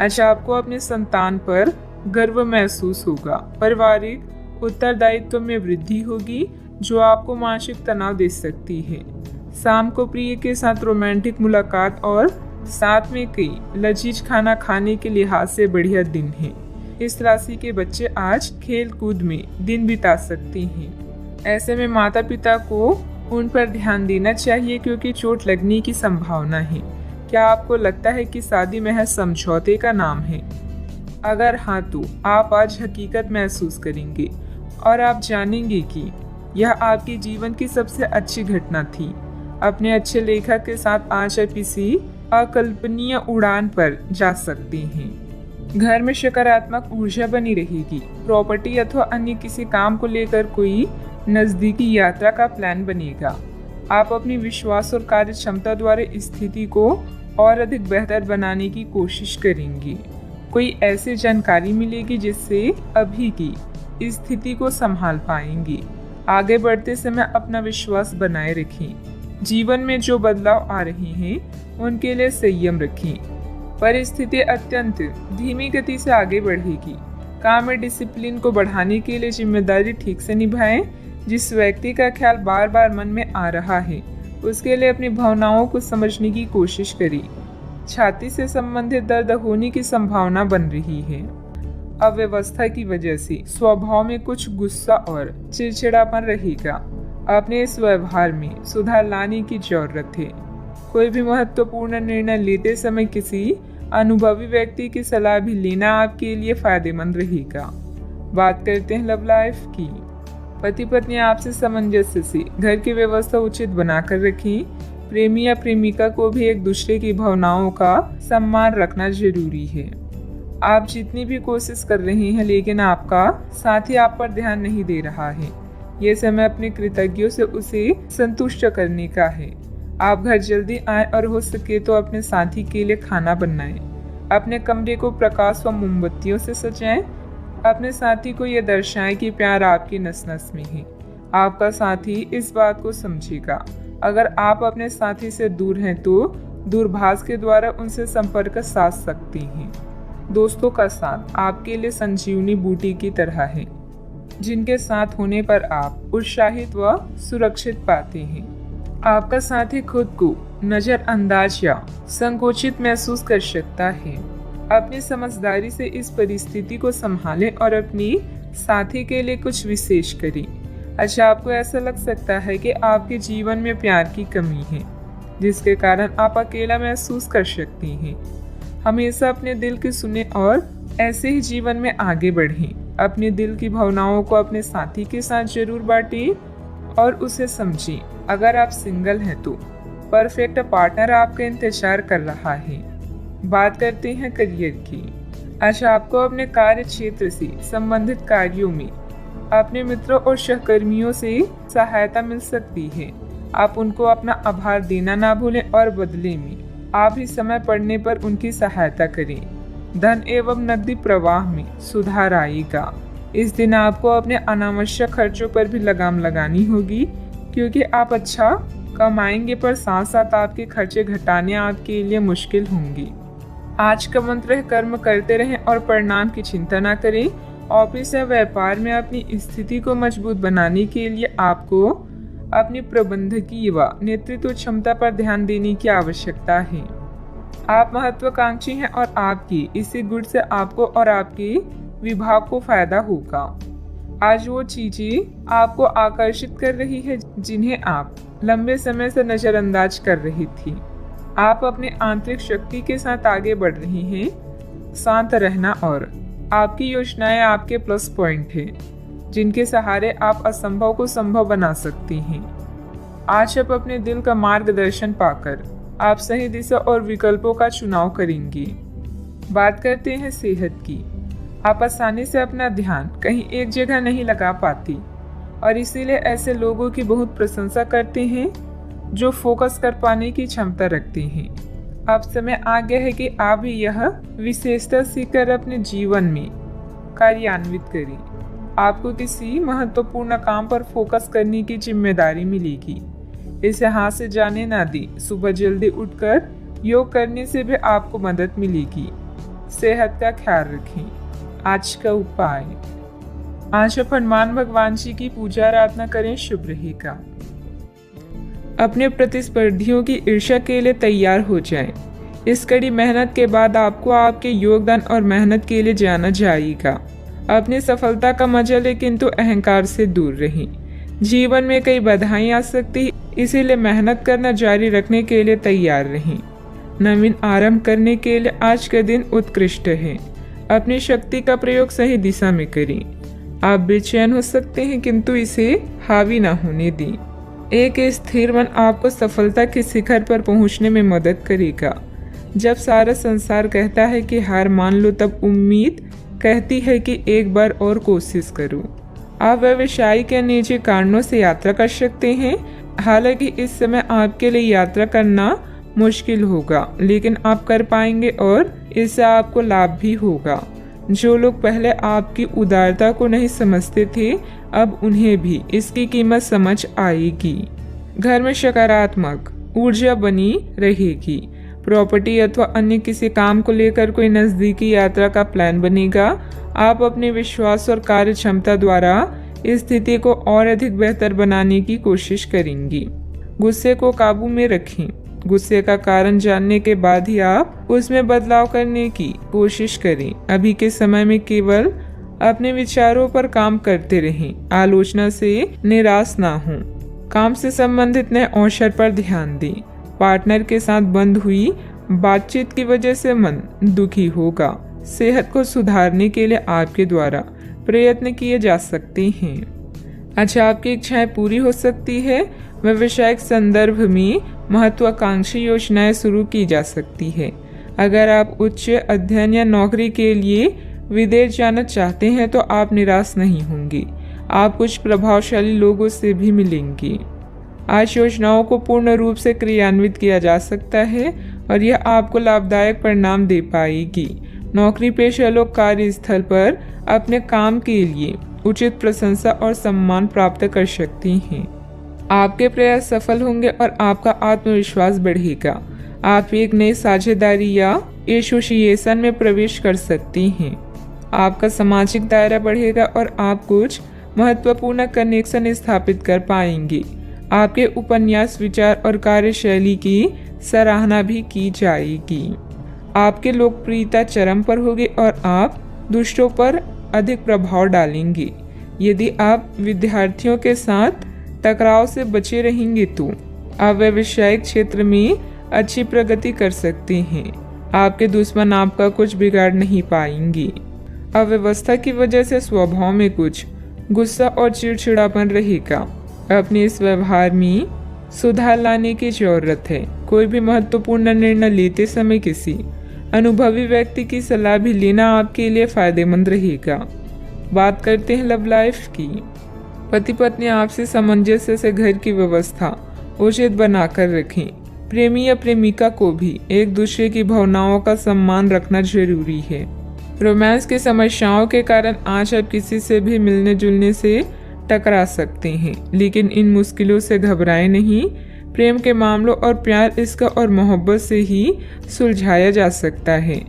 आज आपको अपने संतान पर गर्व महसूस होगा। पारिवारिक उत्तरदायित्व में वृद्धि होगी, जो आपको मानसिक तनाव दे सकती है। शाम को प्रिय के साथ रोमांटिक मुलाकात और साथ में कई लजीज खाना खाने के लिहाज से बढ़िया दिन है। इस राशि के बच्चे आज खेल कूद में दिन बिता सकते हैं। ऐसे में माता पिता को उन पर ध्यान देना चाहिए, क्योंकि चोट लगने की संभावना है। क्या आपको लगता है कि शादी महज समझौते का नाम है? अगर हाँ, तो आप आज हकीकत महसूस करेंगे और आप जानेंगे कि यह आपके जीवन की सबसे अच्छी घटना थी। अपने अच्छे लेखक के साथ आज आप किसी अकल्पनीय उड़ान पर जा सकते हैं। घर में सकारात्मक ऊर्जा बनी रहेगी। प्रॉपर्टी अथवा अन्य किसी काम को लेकर कोई नजदीकी यात्रा का प्लान बनेगा। आप अपनी विश्वास और कार्य क्षमता द्वारा स्थिति को और अधिक बेहतर बनाने की कोशिश करेंगी। कोई ऐसी जानकारी मिलेगी जिससे अभी की स्थिति को संभाल पाएंगी। आगे बढ़ते समय अपना विश्वास बनाए रखें। जीवन में जो बदलाव आ रहे हैं उनके लिए संयम रखें। परिस्थिति अत्यंत धीमी गति से आगे बढ़ेगी। काम में डिसिप्लिन को बढ़ाने के लिए जिम्मेदारी ठीक से निभाएं। जिस व्यक्ति का ख्याल बार बार मन में आ रहा है उसके लिए अपनी भावनाओं को समझने की कोशिश करें। छाती से संबंधित दर्द होने की संभावना बन रही है। अव्यवस्था की वजह से स्वभाव में कुछ गुस्सा और चिड़चिड़ापन रहेगा। अपने इस व्यवहार में सुधार लाने की जरूरत है। कोई भी महत्वपूर्ण निर्णय लेते समय किसी अनुभवी व्यक्ति की सलाह भी लेना आपके लिए फायदेमंद रहेगा। बात करते हैं लव लाइफ की। पति पत्नी आपसे सामंजस्य से घर की व्यवस्था उचित बनाकर रखें। प्रेमी या प्रेमिका को भी एक दूसरे की भावनाओं का सम्मान रखना जरूरी है। आप जितनी भी कोशिश कर रहे हैं लेकिन आपका साथी आप पर ध्यान नहीं दे रहा है। ये समय अपने कृतज्ञों से उसे संतुष्ट करने का है। आप घर जल्दी आएं और हो सके तो अपने साथी के लिए खाना बनाएं। अपने कमरे को प्रकाश व मोमबत्तियों से सजाएं। अपने साथी को यह दर्शाएं कि प्यार आपकी नस नस में है। आपका साथी इस बात को समझेगा। अगर आप अपने साथी से दूर हैं तो दूरभाष के द्वारा उनसे संपर्क साध सकती हैं। दोस्तों का साथ आपके लिए संजीवनी बूटी की तरह है, जिनके साथ होने पर आप उत्साहित व सुरक्षित पाते हैं। आपका साथी खुद को नजरअंदाज या संकोचित महसूस कर सकता है। अपनी समझदारी से इस परिस्थिति को संभालें और अपनी साथी के लिए कुछ विशेष करें। अच्छा, आपको ऐसा लग सकता है कि आपके जीवन में प्यार की कमी है, जिसके कारण आप अकेला महसूस कर सकती हैं। हमेशा अपने दिल की सुने और ऐसे ही जीवन में आगे बढ़ें। अपने दिल की भावनाओं को अपने साथी के साथ जरूर बांटें और उसे समझें। अगर आप सिंगल हैं तो परफेक्ट पार्टनर आपका इंतजार कर रहा है। बात करते हैं करियर की। अच्छा, आपको अपने कार्य क्षेत्र से संबंधित कार्यों में अपने मित्रों और सहकर्मियों से सहायता मिल सकती है। आप उनको अपना आभार देना ना भूलें और बदले में आप ही समय पड़ने पर उनकी सहायता करें। धन एवं नकदी प्रवाह में सुधार आएगा। इस दिन आपको अपने अनावश्यक खर्चों पर भी लगाम लगानी होगी, क्योंकि आप अच्छा कमाएंगे पर साथ साथ आपके खर्चे घटाने आपके लिए मुश्किल होंगे। आज का मंत्र है, कर्म करते रहें और परिणाम की चिंता न करें। ऑफिस या व्यापार में अपनी स्थिति को मजबूत बनाने के लिए आपको अपनी प्रबंधकीय व नेतृत्व क्षमता पर ध्यान देने की आवश्यकता है। आप महत्वाकांक्षी हैं और आपकी इसी गुण से आपको और आपके विभाग को फायदा होगा। आज वो चीजें आपको आकर्षित कर रही है जिन्हें आप लंबे समय से नजरअंदाज कर रही थी। आप अपने आंतरिक शक्ति के साथ आगे बढ़ रही हैं। शांत रहना और आपकी योजनाएं आपके प्लस पॉइंट हैं, जिनके सहारे आप असंभव को संभव बना सकती हैं। आज आप अपने दिल का मार्गदर्शन पाकर आप सही दिशा और विकल्पों का चुनाव करेंगी। बात करते हैं सेहत की। आप आसानी से अपना ध्यान कहीं एक जगह नहीं लगा पाती और इसीलिए ऐसे लोगों की बहुत प्रशंसा करते हैं जो फोकस कर पाने की क्षमता रखते हैं। अब समय आ गया है कि आप भी यह विशेषता सीखकर अपने जीवन में कार्यान्वित करें। आपको किसी महत्वपूर्ण काम पर फोकस करने की जिम्मेदारी मिलेगी। इसे हाथ से जाने ना दें। सुबह जल्दी उठकर योग करने से भी आपको मदद मिलेगी। सेहत का ख्याल रखें। आज का उपाय, आज आप हनुमान भगवान जी की पूजा आराधना करें, शुभ रहेगा। अपने प्रतिस्पर्धियों की ईर्ष्या के लिए तैयार हो जाएं। इस कड़ी मेहनत के बाद आपको आपके योगदान और मेहनत के लिए जाना जाएगा। अपनी सफलता का मजा लें, किंतु अहंकार से दूर रहें। जीवन में कई बाधाएं आ सकती, इसीलिए मेहनत करना जारी रखने के लिए तैयार रहें। नवीन आरंभ करने के लिए आज का दिन उत्कृष्ट है। अपनी शक्ति का प्रयोग सही दिशा में करें। आप बेचैन हो सकते हैं, किंतु इसे हावी न होने दें। एक स्थिर मन आपको सफलता के शिखर पर पहुंचने में मदद करेगा। जब सारा संसार कहता है कि हार मान लो, तब उम्मीद कहती है कि एक बार और कोशिश करो। आप व्यवसायिक या निजी कारणों से यात्रा कर सकते हैं। हालांकि इस समय आपके लिए यात्रा करना मुश्किल होगा, लेकिन आप कर पाएंगे और इससे आपको लाभ भी होगा। जो लोग पहले आपकी उदारता को नहीं समझते थे, अब उन्हें भी इसकी कीमत समझ आएगी। घर में सकारात्मक ऊर्जा बनी रहेगी। प्रॉपर्टी अथवा अन्य किसी काम को लेकर कोई नजदीकी यात्रा का प्लान बनेगा। आप अपने विश्वास और कार्य क्षमता द्वारा इस स्थिति को और अधिक बेहतर बनाने की कोशिश करेंगी। गुस्से को काबू में रखें। गुस्से का कारण जानने के बाद ही आप उसमें बदलाव करने की कोशिश करें। अभी के समय में केवल अपने विचारों पर काम करते रहें। आलोचना से निराश ना हों। काम से संबंधित नए अवसर पर ध्यान दें। पार्टनर के साथ बंद हुई बातचीत की वजह से मन दुखी होगा। सेहत को सुधारने के लिए आपके द्वारा प्रयत्न किए जा सकते हैं। अच्छा, आपकी इच्छाएं पूरी हो सकती है। व्यवसायिक संदर्भ में महत्वाकांक्षी योजनाएं शुरू की जा सकती है। अगर आप उच्च अध्ययन या नौकरी के लिए विदेश जाना चाहते हैं तो आप निराश नहीं होंगे। आप कुछ प्रभावशाली लोगों से भी मिलेंगे। आज योजनाओं को पूर्ण रूप से क्रियान्वित किया जा सकता है और यह आपको लाभदायक परिणाम दे पाएगी। नौकरी पेशा लोग कार्यस्थल पर अपने काम के लिए उचित प्रशंसा और सम्मान प्राप्त कर सकते हैं। आपके प्रयास सफल होंगे और आपका आत्मविश्वास बढ़ेगा। आप एक नई साझेदारी या एसोसिएशन में प्रवेश कर सकते हैं। आपका सामाजिक दायरा बढ़ेगा और आप कुछ महत्वपूर्ण कनेक्शन स्थापित कर पाएंगे। आपके उपन्यास, विचार और कार्यशैली की सराहना भी की जाएगी। आपकी लोकप्रियता चरम पर होगी और आप दूसरों पर अधिक प्रभाव डालेंगे। यदि आप विद्यार्थियों के साथ टकराव से बचे रहेंगे तो आप व्यावसायिक क्षेत्र में अच्छी प्रगति कर सकते हैं। आपके दुश्मन आपका कुछ बिगाड़ नहीं पाएंगे। अव्यवस्था की वजह से स्वभाव में कुछ गुस्सा और चिड़चिड़ापन रहेगा। अपने इस व्यवहार में सुधार लाने की जरूरत है। कोई भी महत्वपूर्ण निर्णय लेते समय किसी अनुभवी व्यक्ति की सलाह भी लेना आपके लिए फायदेमंद रहेगा। बात करते हैं लव लाइफ की। पति पत्नी आपसी सामंजस्य से घर की व्यवस्था उचित बनाकर रखें। प्रेमी या प्रेमिका को भी एक दूसरे की भावनाओं का सम्मान रखना जरूरी है। रोमांस की समस्याओं के कारण आज आप किसी से भी मिलने जुलने से टकरा सकते हैं, लेकिन इन मुश्किलों से घबराएं नहीं। प्रेम के मामलों और प्यार, इश्क और मोहब्बत से ही सुलझाया जा सकता है।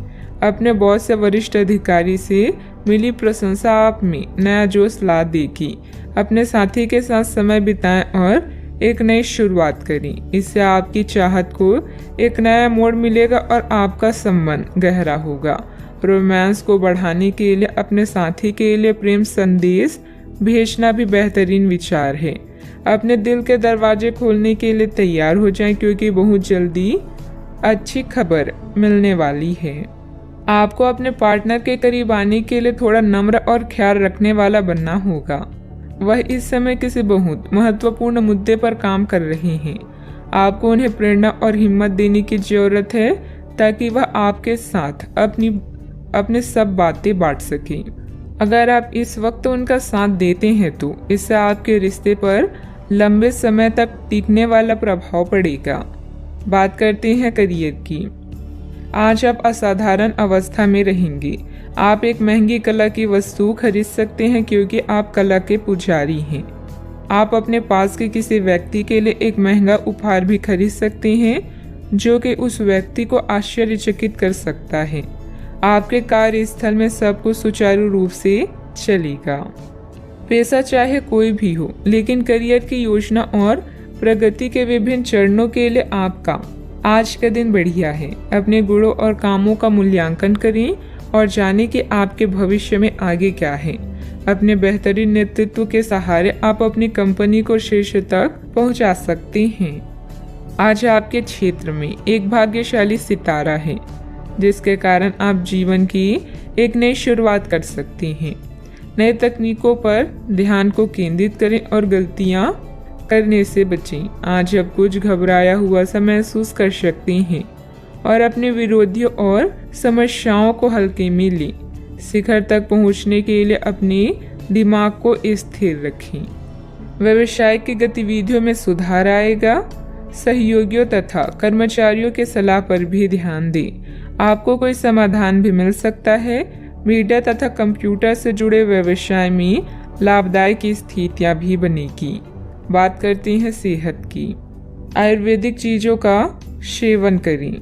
अपने बॉस या वरिष्ठ अधिकारी से मिली प्रशंसा आप में नया जोश ला देगी। अपने साथी के साथ समय बिताएं और एक नई शुरुआत करें। इससे आपकी चाहत को एक नया मोड़ मिलेगा और आपका संबंध गहरा होगा। रोमांस को बढ़ाने के लिए अपने साथी के लिए प्रेम संदेश भेजना भी बेहतरीन विचार है। अपने दिल के दरवाजे खोलने के लिए तैयार हो जाएं, क्योंकि बहुत जल्दी अच्छी खबर मिलने वाली है। आपको अपने पार्टनर के करीब आने के लिए थोड़ा नम्र और ख्याल रखने वाला बनना होगा। वह इस समय किसी बहुत महत्वपूर्ण मुद्दे पर काम कर रहे हैं। आपको उन्हें प्रेरणा और हिम्मत देने की जरूरत है ताकि वह आपके साथ अपनी सब बातें बांट सकें। अगर आप इस वक्त उनका साथ देते हैं तो इससे आपके रिश्ते पर लंबे समय तक टिकने वाला प्रभाव पड़ेगा। बात करते हैं करियर की। आज आप असाधारण अवस्था में रहेंगे। आप एक महंगी कला की वस्तु खरीद सकते हैं क्योंकि आप कला के पुजारी हैं। आप अपने पास के किसी व्यक्ति के लिए एक महंगा उपहार भी खरीद सकते हैं जो कि उस व्यक्ति को आश्चर्यचकित कर सकता है। आपके कार्यस्थल में सब कुछ सुचारू रूप से चलेगा। पेशा चाहे कोई भी हो, लेकिन करियर की योजना और प्रगति के विभिन्न चरणों के लिए आपका आज का दिन बढ़िया है। अपने गुणों और कामों का मूल्यांकन करें और जानें कि आपके भविष्य में आगे क्या है। अपने बेहतरीन नेतृत्व के सहारे आप अपनी कंपनी को शीर्ष तक पहुंचा सकते हैं। आज आपके क्षेत्र में एक भाग्यशाली सितारा है जिसके कारण आप जीवन की एक नई शुरुआत कर सकते हैं। नए तकनीकों पर ध्यान को केंद्रित करें और गलतियां करने से बचें। आज आप कुछ घबराया हुआ सा महसूस कर सकते हैं और अपने विरोधियों और समस्याओं को हल्के में लें। शिखर तक पहुंचने के लिए अपने दिमाग को स्थिर रखें। व्यवसाय की गतिविधियों में सुधार आएगा। सहयोगियों तथा कर्मचारियों के सलाह पर भी ध्यान दें। आपको कोई समाधान भी मिल सकता है। मीडिया तथा कंप्यूटर से जुड़े व्यवसाय में लाभदायक स्थितियां भी बनेगी। बात करते हैं सेहत की। आयुर्वेदिक चीज़ों का सेवन करें।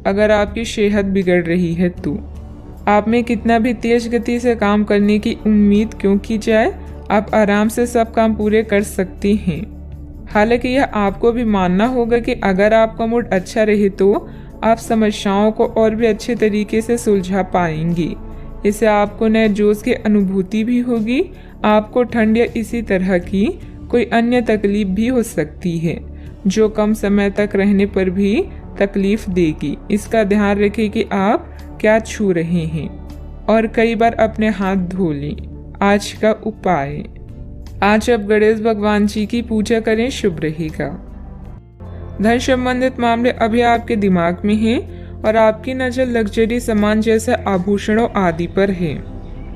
अगर आपकी सेहत बिगड़ रही है तो आप में कितना भी तेज गति से काम करने की उम्मीद क्यों की जाए, आप आराम से सब काम पूरे कर सकते हैं। हालांकि यह आपको भी मानना होगा कि अगर आपका मूड अच्छा रहे तो आप समस्याओं को और भी अच्छे तरीके से सुलझा पाएंगे। इससे आपको नए जोश की अनुभूति भी होगी। आपको ठंड या इसी तरह की कोई अन्य तकलीफ भी हो सकती है जो कम समय तक रहने पर भी तकलीफ देगी। इसका ध्यान रखें कि आप क्या छू रहे हैं और कई बार अपने हाथ धो लें। आज का उपाय, आज आप गणेश भगवान जी की पूजा करें, शुभ रहेगा। धन संबंधित मामले अभी आपके दिमाग में हैं और आपकी नजर लग्जरी सामान जैसे आभूषणों आदि पर है।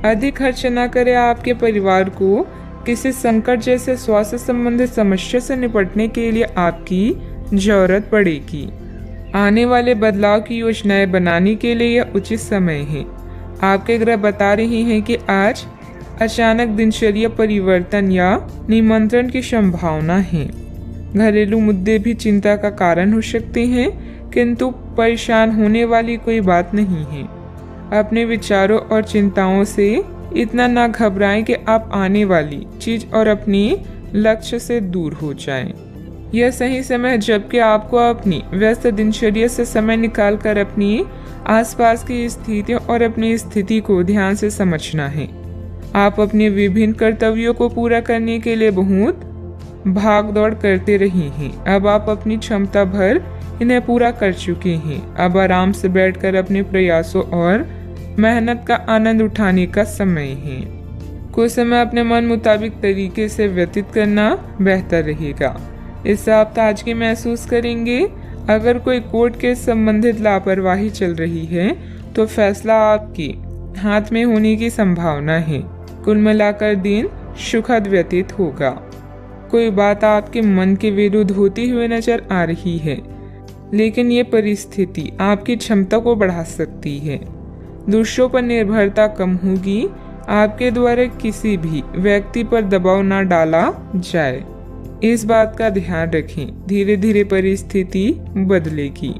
अधिक खर्च न करें। आपके परिवार को किसी संकट जैसे स्वास्थ्य संबंधित समस्या से निपटने के लिए आपकी जरूरत पड़ेगी। आने वाले बदलाव की योजनाएं बनाने के लिए यह उचित समय है। आपके ग्रह बता रहे हैं कि आज अचानक दिनचर्या परिवर्तन या निमंत्रण की संभावना है। घरेलू मुद्दे भी चिंता का कारण हो सकते हैं, किंतु परेशान होने वाली कोई बात नहीं है। अपने विचारों और चिंताओं से इतना ना घबराएं कि आप आने वाली चीज और अपने लक्ष्य से दूर हो जाएं। यह सही समय है जबकि आपको अपनी व्यस्त दिनचर्या से समय निकालकर अपनी आसपास की स्थितियों और अपनी स्थिति को ध्यान से समझना है। आप अपने विभिन्न कर्तव्यों को पूरा करने के लिए बहुत भाग दौड़ करते रहे हैं। अब आप अपनी क्षमता भर इन्हें पूरा कर चुके हैं। अब आराम से बैठकर अपने प्रयासों और मेहनत का आनंद उठाने का समय है। कुछ समय अपने मन मुताबिक तरीके से व्यतीत करना बेहतर रहेगा। इससे आप ताजगी महसूस करेंगे। अगर कोई कोर्ट के संबंधित लापरवाही चल रही है तो फैसला आपके हाथ में होने की संभावना है। कुल मिलाकर दिन सुखद व्यतीत होगा। कोई बात आपके मन के विरुद्ध होती हुई नजर आ रही है, लेकिन ये परिस्थिति आपकी क्षमता को बढ़ा सकती है। दूसरों पर निर्भरता कम होगी। आपके द्वारा किसी भी व्यक्ति पर दबाव न डाला जाए, इस बात का ध्यान रखें। धीरे धीरे परिस्थिति बदलेगी,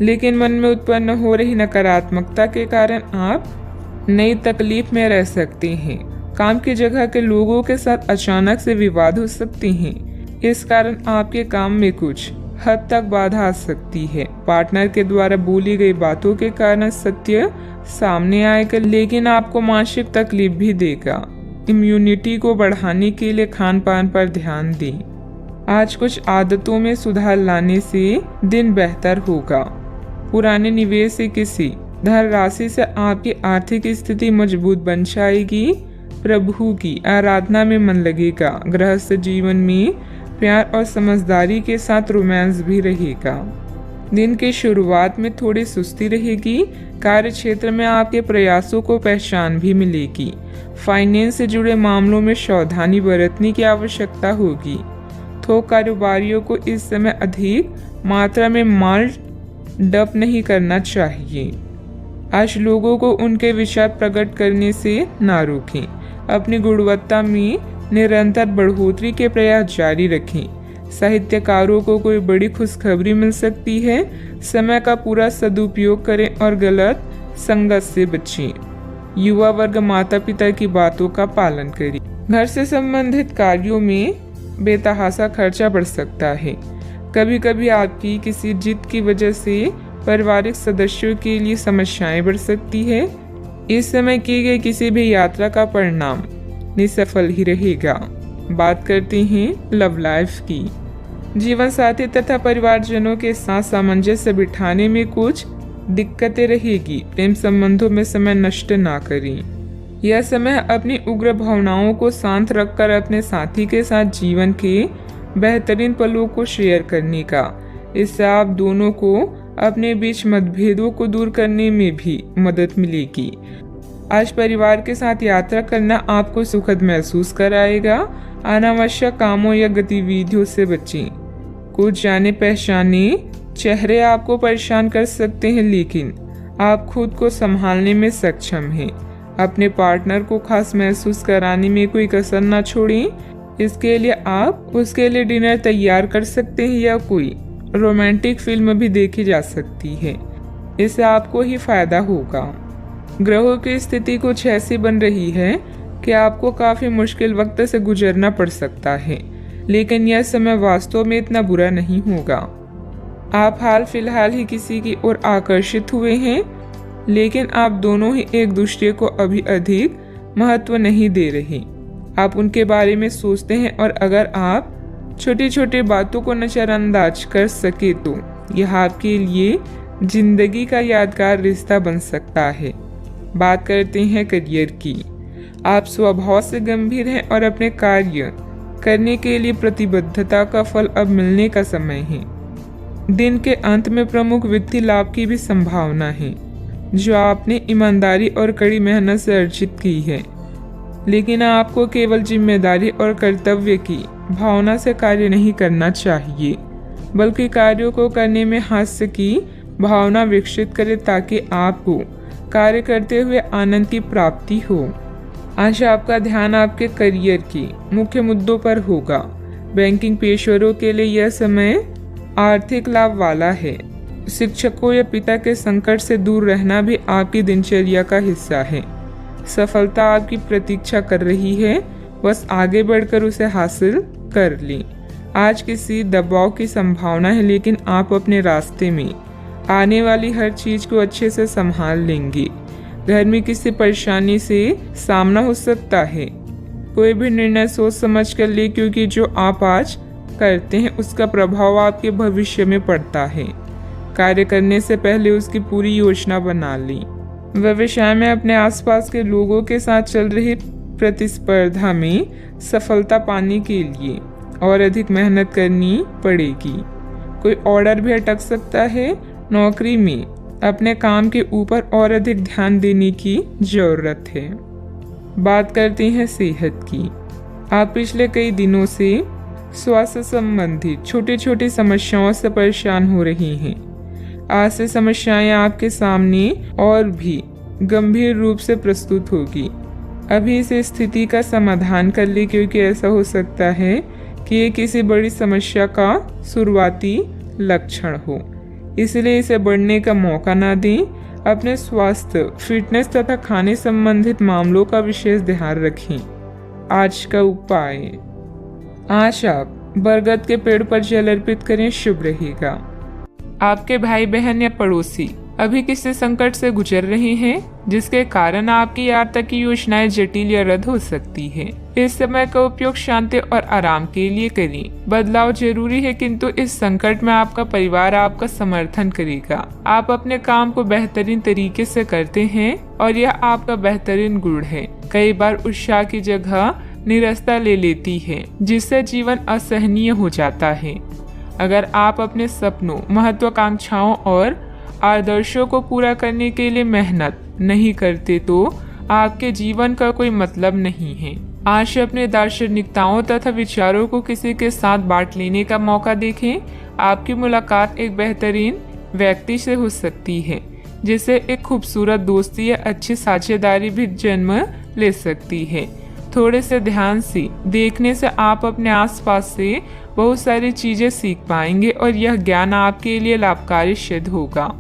लेकिन मन में उत्पन्न हो रही नकारात्मकता के कारण आप नई तकलीफ में रह सकते हैं। काम की जगह के लोगों के साथ अचानक से विवाद हो सकते हैं। इस कारण आपके काम में कुछ हद तक बाधा आ सकती है। पार्टनर के द्वारा बोली गई बातों के कारण सत्य सामने आएगा, लेकिन आपको मानसिक तकलीफ भी देगा। इम्यूनिटी को बढ़ाने के लिए खान पान पर ध्यान दें। आज कुछ आदतों में सुधार लाने से दिन बेहतर होगा। पुराने निवेश से किसी धन राशि से आपकी आर्थिक स्थिति मजबूत बन जाएगी। प्रभु की आराधना में मन लगेगा। गृहस्थ जीवन में प्यार और समझदारी के साथ रोमांस भी रहेगा। दिन की शुरुआत में थोड़ी सुस्ती रहेगी। कार्य क्षेत्र में आपके प्रयासों को पहचान भी मिलेगी। फाइनेंस से जुड़े मामलों में सावधानी बरतने की आवश्यकता होगी। थोक कारोबारियों को इस समय अधिक मात्रा में माल डंप नहीं करना चाहिए। आज लोगों को उनके विचार प्रकट करने से ना रोकें। अपनी गुणवत्ता में निरंतर बढ़ोतरी के प्रयास जारी रखें। साहित्यकारों को कोई बड़ी खुशखबरी मिल सकती है। समय का पूरा सदुपयोग करें और गलत संगत से बचें। युवा वर्ग माता पिता की बातों का पालन करें। घर से संबंधित कार्यों में बेतहाशा खर्चा बढ़ सकता है। कभी कभी आपकी किसी जिद की वजह से पारिवारिक सदस्यों के लिए समस्याएं बढ़ सकती है। इस समय की गई किसी भी यात्रा का परिणाम निसफल ही रहेगा। बात करते हैं लव लाइफ की। जीवन साथी तथा परिवारजनों के साथ सामंजस्य बिठाने में कुछ दिक्कतें रहेगी। प्रेम संबंधों में समय नष्ट ना करें। यह समय अपनी उग्र भावनाओं को शांत रखकर अपने साथी के साथ जीवन के बेहतरीन पलों को शेयर करने का। इससे आप दोनों को अपने बीच मतभेदों को दूर करने में भी मदद मिलेगी। आज परिवार के साथ यात्रा करना आपको सुखद महसूस कराएगा। अनावश्यक कामों या गतिविधियों से बचें। कुछ जाने पहचाने चेहरे आपको परेशान कर सकते हैं, लेकिन आप खुद को संभालने में सक्षम हैं। अपने पार्टनर को खास महसूस कराने में कोई कसर ना छोड़ें। इसके लिए आप उसके लिए डिनर तैयार कर सकते हैं या कोई रोमांटिक फिल्म भी देखी जा सकती है। इससे आपको ही फायदा होगा। ग्रहों की स्थिति कुछ ऐसी बन रही है कि आपको काफी मुश्किल वक्त से गुजरना पड़ सकता है, लेकिन यह समय वास्तव में इतना बुरा नहीं होगा। आप हाल फिलहाल ही किसी की ओर आकर्षित हुए हैं, लेकिन आप दोनों ही एक दूसरे को अभी अधिक महत्व नहीं दे रहे। आप उनके बारे में सोचते हैं और अगर आप छोटी छोटी बातों को नजरअंदाज कर सके तो यह आपके लिए जिंदगी का यादगार रिश्ता बन सकता है। बात करते हैं करियर की। आप स्वभाव से गंभीर हैं और अपने कार्य करने के लिए प्रतिबद्धता का फल अब मिलने का समय है। दिन के अंत में प्रमुख वित्तीय लाभ की भी संभावना है, जो आपने ईमानदारी और कड़ी मेहनत से अर्जित की है। लेकिन आपको केवल जिम्मेदारी और कर्तव्य की भावना से कार्य नहीं करना चाहिए, बल्कि कार्यों को करने में हास्य की भावना विकसित करें ताकि आपको कार्य करते हुए आनंद की प्राप्ति हो। आज आपका ध्यान आपके करियर की मुख्य मुद्दों पर होगा। बैंकिंग पेशेवरों के लिए यह समय आर्थिक लाभ वाला है। शिक्षकों या पिता के संकट से दूर रहना भी आपकी दिनचर्या का हिस्सा है। सफलता आपकी प्रतीक्षा कर रही है, बस आगे बढ़कर उसे हासिल कर लें। आज किसी दबाव की संभावना है, लेकिन आप अपने रास्ते में आने वाली हर चीज को अच्छे से संभाल लेंगे। घर में किसी परेशानी से सामना हो सकता है। कोई भी निर्णय सोच समझ कर ले, क्योंकि जो आप आज करते हैं उसका प्रभाव आपके भविष्य में पड़ता है। कार्य करने से पहले उसकी पूरी योजना बना ली। व्यवसाय में अपने आसपास के लोगों के साथ चल रही प्रतिस्पर्धा में सफलता पाने के लिए और अधिक मेहनत करनी पड़ेगी। कोई ऑर्डर भी अटक सकता है। नौकरी में अपने काम के ऊपर और अधिक ध्यान देने की जरूरत है। बात करते हैं सेहत की। आप पिछले कई दिनों से स्वास्थ्य संबंधी छोटी छोटी समस्याओं से परेशान हो रही हैं। आज से समस्याएं आपके सामने और भी गंभीर रूप से प्रस्तुत होगी। अभी इस स्थिति का समाधान कर ले, क्योंकि ऐसा हो सकता है कि ये किसी बड़ी समस्या का शुरुआती लक्षण हो। इसलिए इसे बढ़ने का मौका ना दें। अपने स्वास्थ्य, फिटनेस तथा खाने संबंधित मामलों का विशेष ध्यान रखें। आज का उपाय, आज आप बरगद के पेड़ पर जल अर्पित करें, शुभ रहेगा। आपके भाई बहन या पड़ोसी अभी किसी संकट से गुजर रहे हैं, जिसके कारण आपकी आर्थिक योजनाएं जटिल या रद्द हो सकती है। इस समय का उपयोग शांति और आराम के लिए करें। बदलाव जरूरी है, किंतु इस संकट में आपका परिवार आपका समर्थन करेगा। आप अपने काम को बेहतरीन तरीके से करते हैं और यह आपका बेहतरीन गुण है। कई बार उत्साह की जगह निराशा ले लेती है, जिससे जीवन असहनीय हो जाता है। अगर आप अपने सपनों, महत्वाकांक्षाओं और आदर्शों को पूरा करने के लिए मेहनत नहीं करते तो आपके जीवन का कोई मतलब नहीं है। आज अपने दार्शनिकताओं तथा विचारों को किसी के साथ बांट लेने का मौका देखें। आपकी मुलाकात एक बेहतरीन व्यक्ति से हो सकती है, जिससे एक खूबसूरत दोस्ती या अच्छी साझेदारी भी जन्म ले सकती है। थोड़े से ध्यान से देखने से आप अपने आसपास से बहुत सारी चीजें सीख पाएंगे और यह ज्ञान आपके लिए लाभकारी सिद्ध होगा।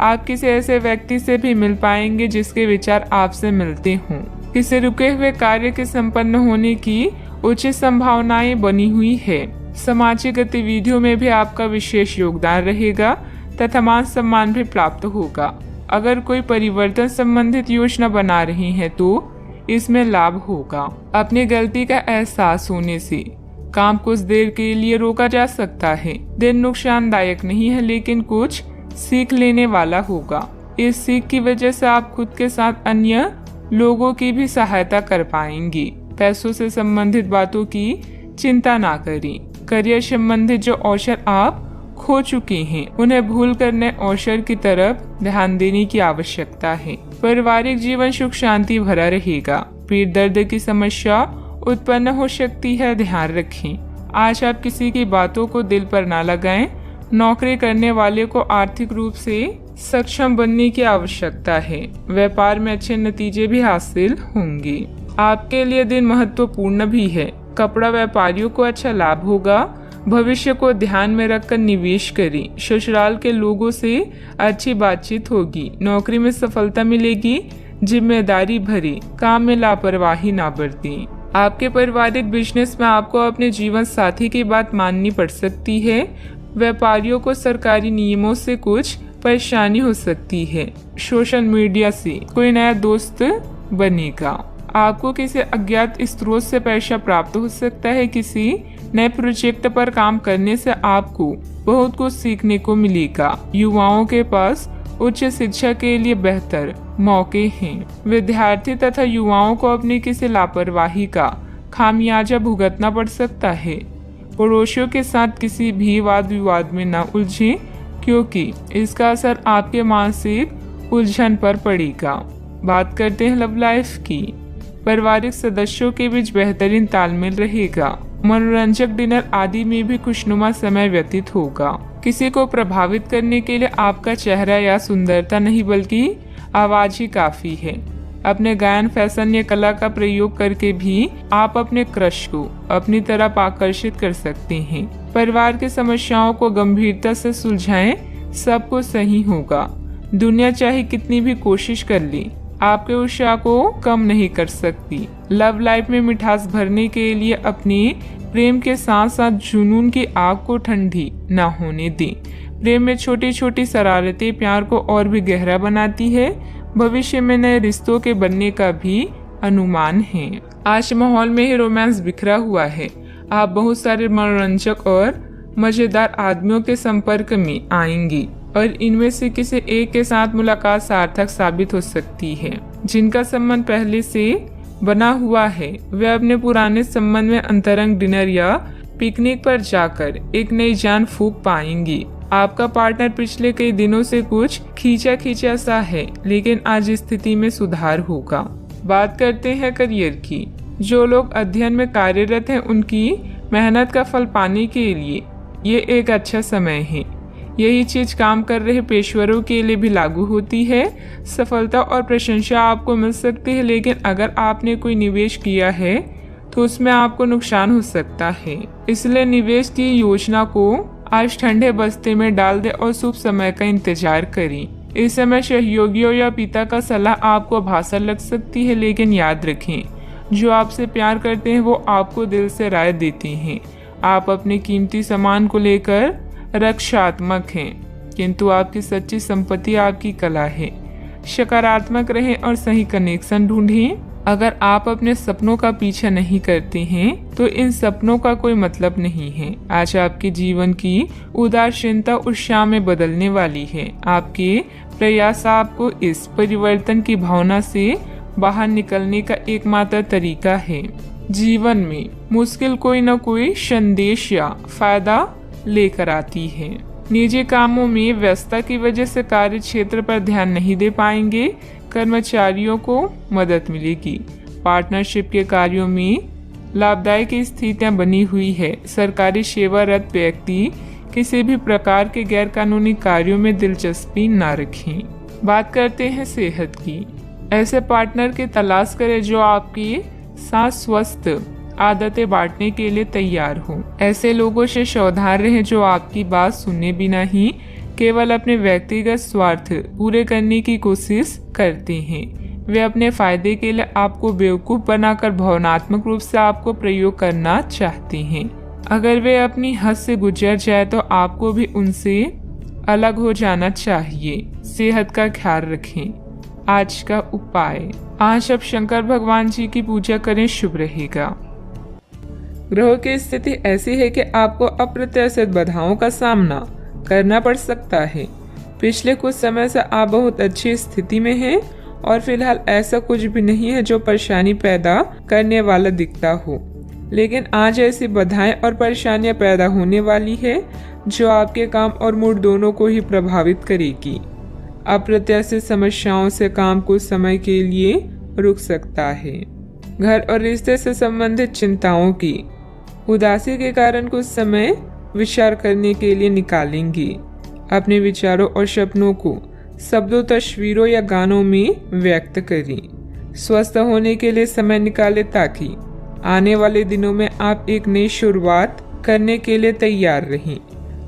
आप किसी ऐसे व्यक्ति से भी मिल पाएंगे जिसके विचार आपसे मिलते हों। किसी रुके हुए कार्य के संपन्न होने की उचित संभावनाएं बनी हुई है। सामाजिक गतिविधियों में भी आपका विशेष योगदान रहेगा तथा मान सम्मान भी प्राप्त होगा। अगर कोई परिवर्तन संबंधित योजना बना रही है तो इसमें लाभ होगा। अपनी गलती का एहसास होने से काम कुछ देर के लिए रोका जा सकता है। दिन नुकसानदायक नहीं है, लेकिन कुछ सीख लेने वाला होगा। इस सीख की वजह से आप खुद के साथ अन्य लोगों की भी सहायता कर पाएंगे। पैसों से संबंधित बातों की चिंता ना करें। करियर संबंधित जो अवसर आप खो चुके हैं, उन्हें भूल कर नए अवसर की तरफ ध्यान देने की आवश्यकता है। पारिवारिक जीवन सुख शांति भरा रहेगा। पीठ दर्द की समस्या उत्पन्न हो सकती है, ध्यान रखें। आज आप किसी की बातों को दिल पर ना लगाएं। नौकरी करने वाले को आर्थिक रूप से सक्षम बनने की आवश्यकता है। व्यापार में अच्छे नतीजे भी हासिल होंगे। आपके लिए दिन महत्वपूर्ण भी है। कपड़ा व्यापारियों को अच्छा लाभ होगा। भविष्य को ध्यान में रखकर निवेश करें। ससुराल के लोगों से अच्छी बातचीत होगी। नौकरी में सफलता मिलेगी। जिम्मेदारी भरे काम में लापरवाही ना बरतें। आपके पारिवारिक बिजनेस में आपको अपने जीवन साथी की बात माननी पड़ सकती है। व्यापारियों को सरकारी नियमों से कुछ परेशानी हो सकती है। सोशल मीडिया से कोई नया दोस्त बनेगा। आपको किसी अज्ञात स्रोत से पैसा प्राप्त हो सकता है। किसी नए प्रोजेक्ट पर काम करने से आपको बहुत कुछ सीखने को मिलेगा। युवाओं के पास उच्च शिक्षा के लिए बेहतर मौके हैं। विद्यार्थी तथा युवाओं को अपनी किसी लापरवाही का खामियाजा भुगतना पड़ सकता है। पड़ोसियों के साथ किसी भी वाद विवाद में न उलझें, क्योंकि इसका असर आपके मानसिक उलझन पर पड़ेगा। बात करते हैं लव लाइफ की। पारिवारिक सदस्यों के बीच बेहतरीन तालमेल रहेगा। मनोरंजक डिनर आदि में भी खुशनुमा समय व्यतीत होगा। किसी को प्रभावित करने के लिए आपका चेहरा या सुंदरता नहीं बल्कि आवाज ही काफी है। अपने गायन, फैशन या कला का प्रयोग करके भी आप अपने क्रश को अपनी तरफ आकर्षित कर सकते हैं। परिवार की समस्याओं को गंभीरता से सुलझाएं, सब कुछ सही होगा। दुनिया चाहे कितनी भी कोशिश कर ले, आपके उत्साह को कम नहीं कर सकती। लव लाइफ में मिठास भरने के लिए अपने प्रेम के साथ साथ जुनून की आग को ठंडी न होने दें। प्रेम में छोटी छोटी शरारतें प्यार को और भी गहरा बनाती है। भविष्य में नए रिश्तों के बनने का भी अनुमान है। आज माहौल में ही रोमांस बिखरा हुआ है। आप बहुत सारे मनोरंजक और मजेदार आदमियों के संपर्क में आएंगी और इनमें से किसी एक के साथ मुलाकात सार्थक साबित हो सकती है। जिनका संबंध पहले से बना हुआ है वे अपने पुराने संबंध में अंतरंग डिनर या पिकनिक पर जाकर एक नई जान फूंक पाएंगी। आपका पार्टनर पिछले कई दिनों से कुछ खींचा खींचा सा है, लेकिन आज स्थिति में सुधार होगा। बात करते हैं करियर की। जो लोग अध्ययन में कार्यरत हैं उनकी मेहनत का फल पाने के लिए ये एक अच्छा समय है। यही चीज काम कर रहे पेशेवरों के लिए भी लागू होती है। सफलता और प्रशंसा आपको मिल सकती है, लेकिन अगर आपने कोई निवेश किया है तो उसमें आपको नुकसान हो सकता है। इसलिए निवेश की योजना को आज ठंडे बस्ते में डाल दे और शुभ समय का इंतजार करें। इस समय सहयोगियों या पिता का सलाह आपको भाषा लग सकती है, लेकिन याद रखें जो आपसे प्यार करते हैं वो आपको दिल से राय देते हैं। आप अपने कीमती सामान को लेकर रक्षात्मक हैं, किंतु आपकी सच्ची संपत्ति आपकी कला है। सकारात्मक रहें और सही कनेक्शन ढूंढें। अगर आप अपने सपनों का पीछा नहीं करते हैं तो इन सपनों का कोई मतलब नहीं है। आज आपके जीवन की उदासीनता उत्साह में बदलने वाली है। आपके प्रयास आपको इस परिवर्तन की भावना से बाहर निकलने का एकमात्र तरीका है। जीवन में मुश्किल कोई न कोई संदेश या फायदा लेकर आती है। निजी कामों में व्यस्तता की वजह से कार्य क्षेत्र पर ध्यान नहीं दे पाएंगे। कर्मचारियों को मदद मिलेगी। पार्टनरशिप के कार्यों में लाभदायक स्थितियां बनी हुई है। सरकारी सेवारत व्यक्ति किसी भी प्रकार के गैर कानूनी कार्यों में दिलचस्पी न रखें। बात करते हैं सेहत की। ऐसे पार्टनर की तलाश करें जो आपकी साथ स्वस्थ आदतें बांटने के लिए तैयार हो। ऐसे लोगों से सावधान रहें जो आपकी बात सुने बिना ही केवल अपने व्यक्तिगत स्वार्थ पूरे करने की कोशिश करते हैं। वे अपने फायदे के लिए आपको बेवकूफ बनाकर भावनात्मक रूप से आपको प्रयोग करना चाहते हैं। अगर वे अपनी हद से गुजर जाए तो आपको भी उनसे अलग हो जाना चाहिए। सेहत का ख्याल रखें। आज का उपाय, आज अब शंकर भगवान जी की पूजा करें, शुभ रहेगा। ग्रहों की स्थिति ऐसी है कि आपको अप्रत्याशित बाधाओं का सामना करना पड़ सकता है। पिछले कुछ समय से आप बहुत अच्छी स्थिति में हैं और फिलहाल ऐसा कुछ भी नहीं है जो परेशानी पैदा करने वाला दिखता हो, लेकिन आज ऐसी बाधाएं और परेशानियां पैदा होने वाली है जो आपके काम और मूड दोनों को ही प्रभावित करेगी। अप्रत्याशित समस्याओं से काम कुछ समय के लिए रुक सकता है। घर और रिश्ते से संबंधित चिंताओं की उदासी के कारण कुछ समय विचार करने के लिए निकालेंगे। अपने विचारों और सपनों को शब्दों, तस्वीरों या गानों में व्यक्त करें। स्वस्थ होने के लिए समय निकालें ताकि आने वाले दिनों में आप एक नई शुरुआत करने के लिए तैयार रहें।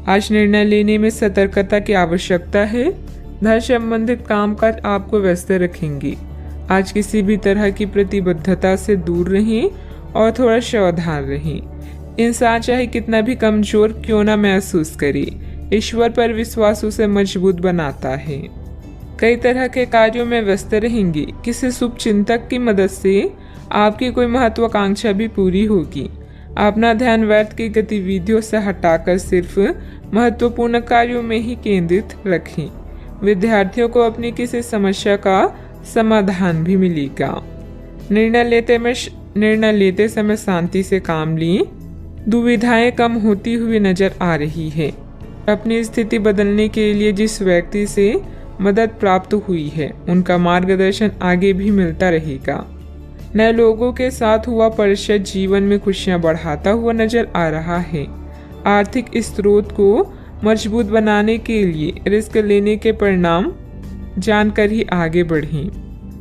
आज निर्णय लेने में सतर्कता की आवश्यकता है। धन संबंधित कामकाज आपको व्यस्त रखेंगे। आज किसी भी तरह की प्रतिबद्धता से दूर रहें और थोड़ा सावधान रहें। इंसान चाहे कितना भी कमजोर क्यों ना महसूस करे, ईश्वर पर विश्वास उसे मजबूत बनाता है। कई तरह के कार्यों में व्यस्त रहेंगे। किसी शुभ चिंतक की मदद से आपकी कोई महत्वाकांक्षा भी पूरी होगी। अपना ध्यान व्यर्थ की गतिविधियों से हटाकर सिर्फ महत्वपूर्ण कार्यों में ही केंद्रित रखें। विद्यार्थियों को अपनी किसी समस्या का समाधान भी मिलेगा। निर्णय लेते समय शांति से काम लें। दुविधाएं कम होती हुई नजर आ रही है। अपनी स्थिति बदलने के लिए जिस व्यक्ति से मदद प्राप्त हुई है उनका मार्गदर्शन आगे भी मिलता रहेगा। नए लोगों के साथ हुआ परिचय जीवन में खुशियां बढ़ाता हुआ नजर आ रहा है। आर्थिक स्रोत को मजबूत बनाने के लिए रिस्क लेने के परिणाम जानकर ही आगे बढ़ें।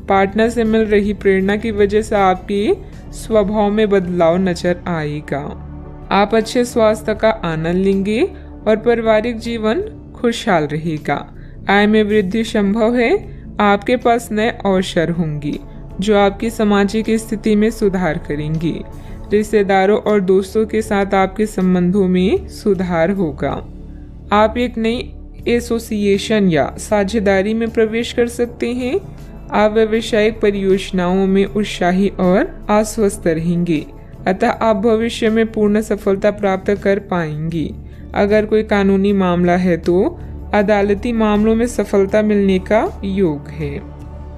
पार्टनर से मिल रही प्रेरणा की वजह से आपके स्वभाव में बदलाव नजर आएगा। आप अच्छे स्वास्थ्य का आनंद लेंगे और पारिवारिक जीवन खुशहाल रहेगा। आय में वृद्धि संभव है। आपके पास नए अवसर होंगे जो आपकी सामाजिक स्थिति में सुधार करेंगे। रिश्तेदारों और दोस्तों के साथ आपके संबंधों में सुधार होगा। आप एक नई एसोसिएशन या साझेदारी में प्रवेश कर सकते हैं। आप व्यावसायिक परियोजनाओं में उत्साही और आश्वस्त रहेंगे, अतः आप भविष्य में पूर्ण सफलता प्राप्त कर पाएंगे। अगर कोई कानूनी मामला है तो अदालती मामलों में सफलता मिलने का योग है।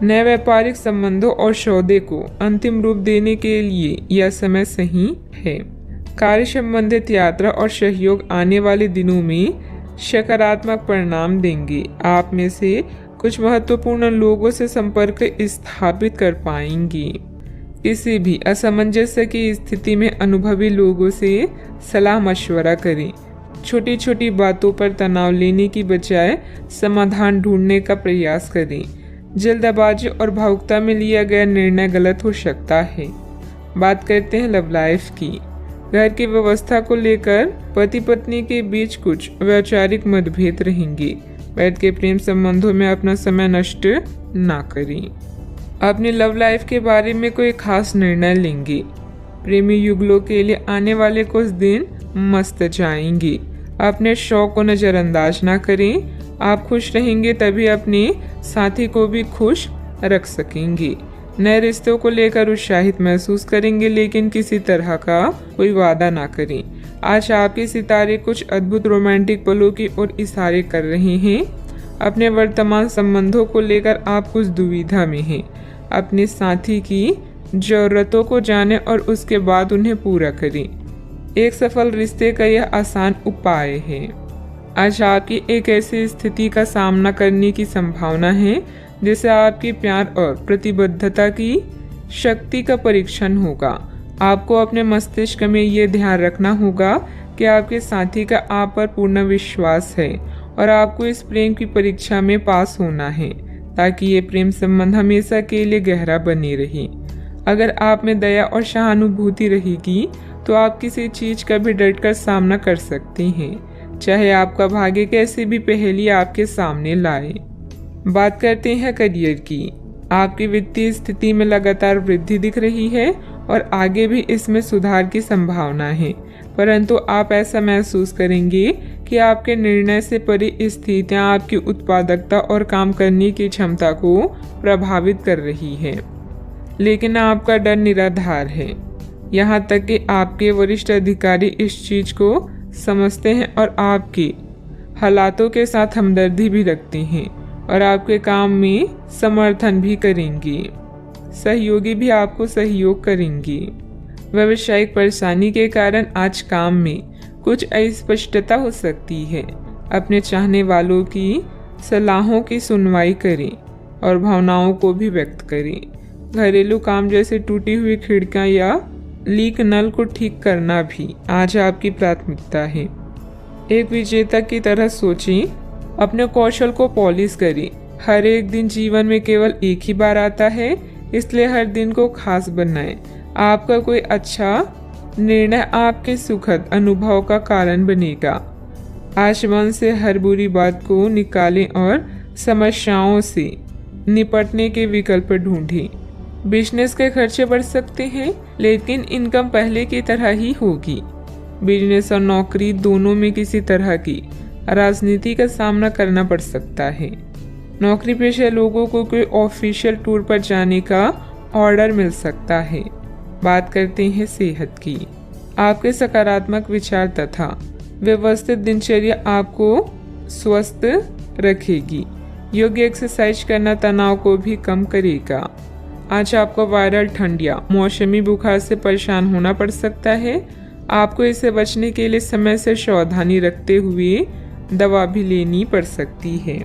नए व्यापारिक संबंधों और सौदे को अंतिम रूप देने के लिए यह समय सही है। कार्य संबंधित यात्रा और सहयोग आने वाले दिनों में सकारात्मक परिणाम देंगे। आप में से कुछ महत्वपूर्ण लोगों से संपर्क स्थापित कर पाएंगे। किसी भी असमंजस्य की स्थिति में अनुभवी लोगों से सलाह मशवरा करें। छोटी छोटी बातों पर तनाव लेने की बजाय समाधान ढूंढने का प्रयास करें। जल्दबाजी और भावुकता में लिया गया निर्णय गलत हो सकता है। बात करते हैं लव लाइफ की। घर की व्यवस्था को लेकर पति पत्नी के बीच कुछ वैचारिक मतभेद रहेंगे। वैध के प्रेम संबंधों में अपना समय नष्ट ना करें। अपनी लव लाइफ के बारे में कोई खास निर्णय लेंगे। प्रेमी युगलों के लिए आने वाले कुछ दिन मस्त जाएंगे। अपने शौक को नजरअंदाज ना करें। आप खुश रहेंगे तभी अपने साथी को भी खुश रख सकेंगे। नए रिश्तों को लेकर उत्साहित महसूस करेंगे, लेकिन किसी तरह का कोई वादा ना करें। आज आपके सितारे कुछ अद्भुत रोमांटिक पलों की ओर इशारे कर रहे हैं। अपने वर्तमान संबंधों को लेकर आप कुछ दुविधा में हैं। अपने साथी की जरूरतों को जानें और उसके बाद उन्हें पूरा करें। एक सफल रिश्ते का यह आसान उपाय है। आज आपकी एक ऐसी स्थिति का सामना करने की संभावना है जिससे आपकी प्यार और प्रतिबद्धता की शक्ति का परीक्षण होगा। आपको अपने मस्तिष्क में ये ध्यान रखना होगा कि आपके साथी का आप पर पूर्ण विश्वास है और आपको इस प्रेम की परीक्षा में पास होना है ताकि ये प्रेम संबंध हमेशा के लिए गहरा बने रहे। अगर आप में दया और सहानुभूति रहेगी तो आप किसी चीज का भी डटकर सामना कर सकते हैं, चाहे आपका भाग्य कैसे भी पहेली आपके सामने लाए। बात करते हैं करियर की। आपकी वित्तीय स्थिति में लगातार वृद्धि दिख रही है और आगे भी इसमें सुधार की संभावना है, परंतु आप ऐसा महसूस करेंगे कि आपके निर्णय से परी स्थितियां आपकी उत्पादकता और काम करने की क्षमता को प्रभावित कर रही है। लेकिन आपका डर निराधार है। यहाँ तक कि आपके वरिष्ठ अधिकारी इस चीज को समझते हैं और आपके हालातों के साथ हमदर्दी भी रखते हैं और आपके काम में समर्थन भी करेंगे। सहयोगी भी आपको सहयोग करेंगे। व्यावसायिक परेशानी के कारण आज काम में कुछ अस्पष्टता हो सकती है। अपने चाहने वालों की सलाहों की सुनवाई करें और भावनाओं को भी व्यक्त करें। घरेलू काम जैसे टूटी हुई खिड़कियां या लीक नल को ठीक करना भी आज आपकी प्राथमिकता है। एक विजेता की तरह सोचें, अपने कौशल को पॉलिश करें। हर एक दिन जीवन में केवल एक ही बार आता है, इसलिए हर दिन को खास बनाएं। आपका कोई अच्छा निर्णय आपके सुखद अनुभव का कारण बनेगा। आज मन से हर बुरी बात को निकालें और समस्याओं से निपटने के विकल्प ढूंढें। बिजनेस के खर्चे बढ़ सकते हैं, लेकिन इनकम पहले की तरह ही होगी। बिजनेस और नौकरी दोनों में किसी तरह की राजनीति का सामना करना पड़ सकता है। नौकरी पेशा लोगों को कोई ऑफिशियल टूर पर जाने का ऑर्डर मिल सकता है। बात करते हैं सेहत की। आपके सकारात्मक विचार तथा व्यवस्थित दिनचर्या आपको स्वस्थ रखेगी। योग्य एक्सरसाइज करना तनाव को भी कम करेगा। आज आपको वायरल ठंड या मौसमी बुखार से परेशान होना पड़ सकता है। आपको इससे बचने के लिए समय से सावधानी रखते हुए दवा भी लेनी पड़ सकती है।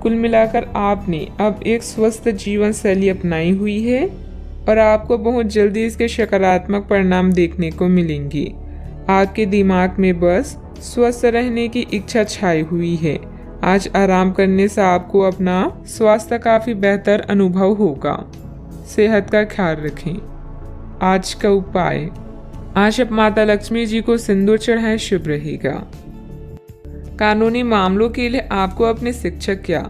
कुल मिलाकर आपने अब एक स्वस्थ जीवन शैली अपनाई हुई है और आपको बहुत जल्दी इसके सकारात्मक परिणाम देखने को मिलेंगे। आपके दिमाग में बस स्वस्थ रहने की इच्छा छाई हुई है। आज आराम करने से आपको अपना स्वास्थ्य काफी बेहतर अनुभव होगा। सेहत का ख्याल रखें। आज का उपाय, आज आप माता लक्ष्मी जी को सिंदूर चढ़ाएं, शुभ रहेगा। कानूनी मामलों के लिए आपको अपने शिक्षक या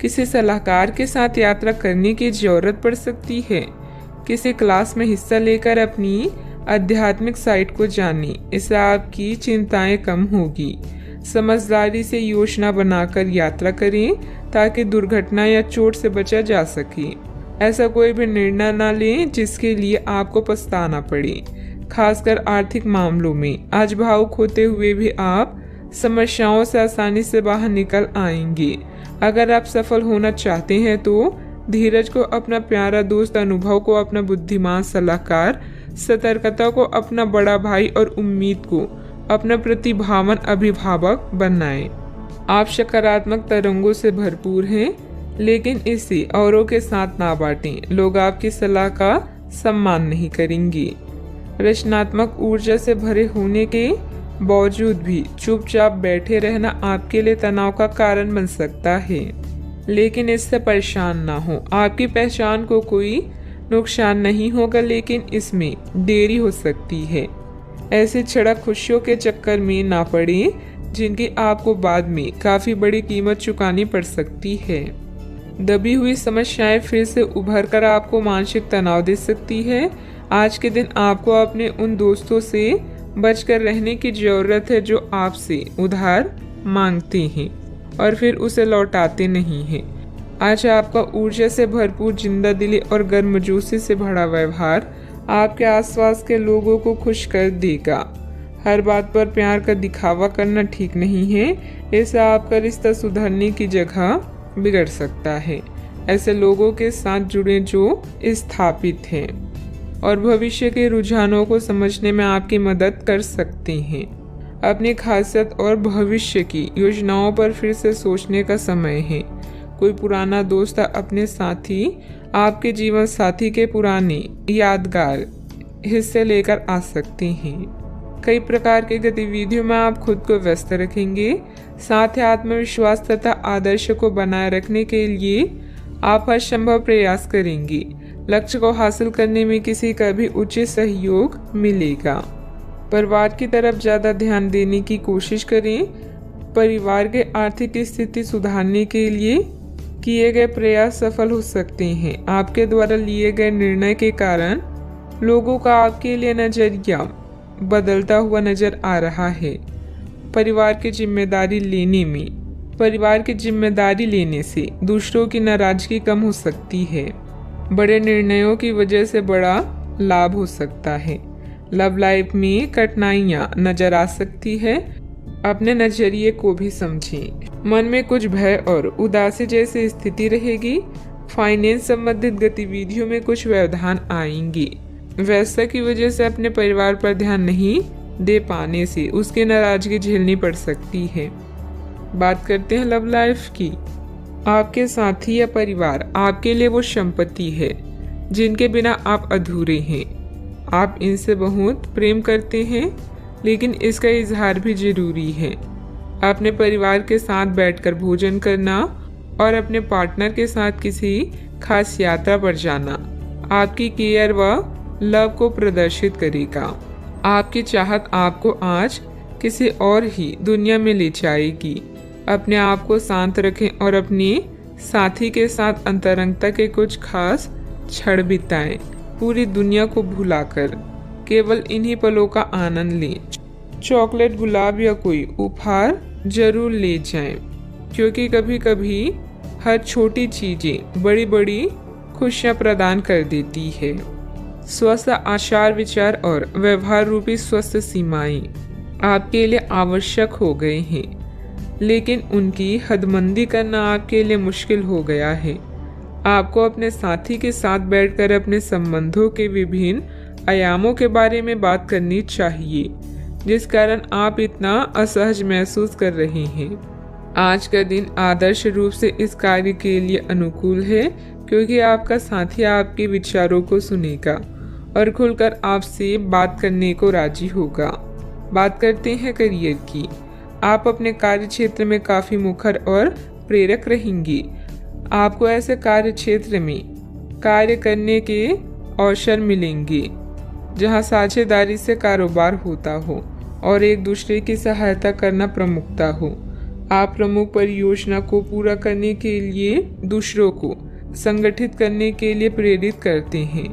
किसी सलाहकार के साथ यात्रा करने की जरूरत पड़ सकती है। किसी क्लास में हिस्सा लेकर अपनी आध्यात्मिक साइट को जानें, इससे आपकी चिंताएं कम होगी। समझदारी से योजना बनाकर यात्रा करें ताकि दुर्घटना या चोट से बचा जा सके। ऐसा कोई भी निर्णय न लें जिसके लिए आपको पछताना पड़े। खासकर आर्थिक मामलों में आज भावुक होते हुए भी आप समस्याओं से आसानी से बाहर निकल आएंगे। अगर आप सफल होना चाहते हैं तो धीरज को अपना प्यारा दोस्त, अनुभव को अपना बुद्धिमान सलाहकार, सतर्कता को अपना बड़ा भाई और उम्मीद को अपना प्रतिभावान अभिभावक बनाएं। आप सकारात्मक तरंगों से भरपूर हैं, लेकिन इसे औरों के साथ ना बांटें। लोग आपकी सलाह का सम्मान नहीं करेंगे। रचनात्मक ऊर्जा से भरे होने के बावजूद भी चुपचाप बैठे रहना आपके लिए तनाव का कारण बन सकता है, लेकिन इससे परेशान ना हो। आपकी पहचान को कोई नुकसान नहीं होगा, लेकिन इसमें देरी हो सकती है। ऐसे क्षणिक खुशियों के चक्कर में ना पड़े जिनकी आपको बाद में काफी बड़ी कीमत चुकानी पड़ सकती है। दबी हुई समस्याएं फिर से उभर कर आपको मानसिक तनाव दे सकती है। आज के दिन आपको अपने उन दोस्तों से बचकर रहने की जरूरत है जो आपसे उधार मांगते हैं और फिर उसे लौटाते नहीं हैं। आज आपका ऊर्जा से भरपूर जिंदा दिली और गर्मजोशी से भरा व्यवहार आपके आसपास के लोगों को खुश कर देगा। हर बात पर प्यार का दिखावा करना ठीक नहीं है, इससे आपका रिश्ता सुधरने की जगह बिगड़ सकता है। ऐसे लोगों के साथ जुड़े जो स्थापित हैं और भविष्य के रुझानों को समझने में आपकी मदद कर सकते हैं। अपनी खासियत और भविष्य की योजनाओं पर फिर से सोचने का समय है। कोई पुराना दोस्त अपने साथी आपके जीवन साथी के पुराने यादगार हिस्से लेकर आ सकते हैं। कई प्रकार की गतिविधियों में आप खुद को व्यस्त रखेंगे। साथ ही आत्मविश्वास तथा आदर्श को बनाए रखने के लिए आप हर संभव प्रयास करेंगे। लक्ष्य को हासिल करने में किसी का भी उचित सहयोग मिलेगा। परिवार की तरफ ज्यादा ध्यान देने की कोशिश करें। परिवार के आर्थिक स्थिति सुधारने के लिए किए गए प्रयास सफल हो सकते हैं। आपके द्वारा लिए गए निर्णय के कारण लोगों का आपके लिए नजरिया बदलता हुआ नजर आ रहा है। परिवार की जिम्मेदारी लेने से दूसरों की नाराजगी कम हो सकती है। बड़े निर्णयों की वजह से बड़ा लाभ हो सकता है। लव लाइफ में कठिनाइयां नजर आ सकती है। अपने नजरिए को भी समझें। मन में कुछ भय और उदासी जैसी स्थिति रहेगी। फाइनेंस संबंधित गतिविधियों में कुछ व्यवधान आएंगे। व्यस्तता की वजह से अपने परिवार पर ध्यान नहीं दे पाने से उसकी नाराजगी झेलनी पड़ सकती है। बात करते हैं लव लाइफ की। आपके साथी या परिवार आपके लिए वो संपत्ति है जिनके बिना आप अधूरे हैं। आप इनसे बहुत प्रेम करते हैं, लेकिन इसका इजहार भी जरूरी है। अपने परिवार के साथ बैठकर भोजन करना और अपने पार्टनर के साथ किसी खास यात्रा पर जाना आपकी केयर व लव को प्रदर्शित करेगा। आपकी चाहत आपको आज किसी और ही दुनिया में ले जाएगी। अपने आप को शांत रखें और अपने साथी के साथ अंतरंगता के कुछ खास क्षण बिताएं। पूरी दुनिया को भुलाकर केवल इन्हीं पलों का आनंद लें। चॉकलेट, गुलाब या कोई उपहार जरूर ले जाएं, क्योंकि कभी कभी हर छोटी चीजें बड़ी बड़ी खुशियां प्रदान कर देती है। स्वस्थ आचार विचार और व्यवहार रूपी स्वस्थ सीमाएं आपके लिए आवश्यक हो गए हैं, लेकिन उनकी हदबंदी करना आपके लिए मुश्किल हो गया है। आपको अपने साथी के साथ बैठकर अपने संबंधों के विभिन्न आयामों के बारे में बात करनी चाहिए, जिस कारण आप इतना असहज महसूस कर रहे हैं। आज का दिन आदर्श रूप से इस कार्य के लिए अनुकूल है, क्योंकि आपका साथी आपके विचारों को सुनेगा और खुलकर आपसे बात करने को राजी होगा। बात करते हैं करियर की। आप अपने कार्य क्षेत्र में काफी मुखर और प्रेरक रहेंगे। आपको ऐसे कार्य क्षेत्र में कार्य करने के अवसर मिलेंगे जहां साझेदारी से कारोबार होता हो और एक दूसरे की सहायता करना प्रमुखता हो। आप प्रमुख परियोजना को पूरा करने के लिए दूसरों को संगठित करने के लिए प्रेरित करते हैं,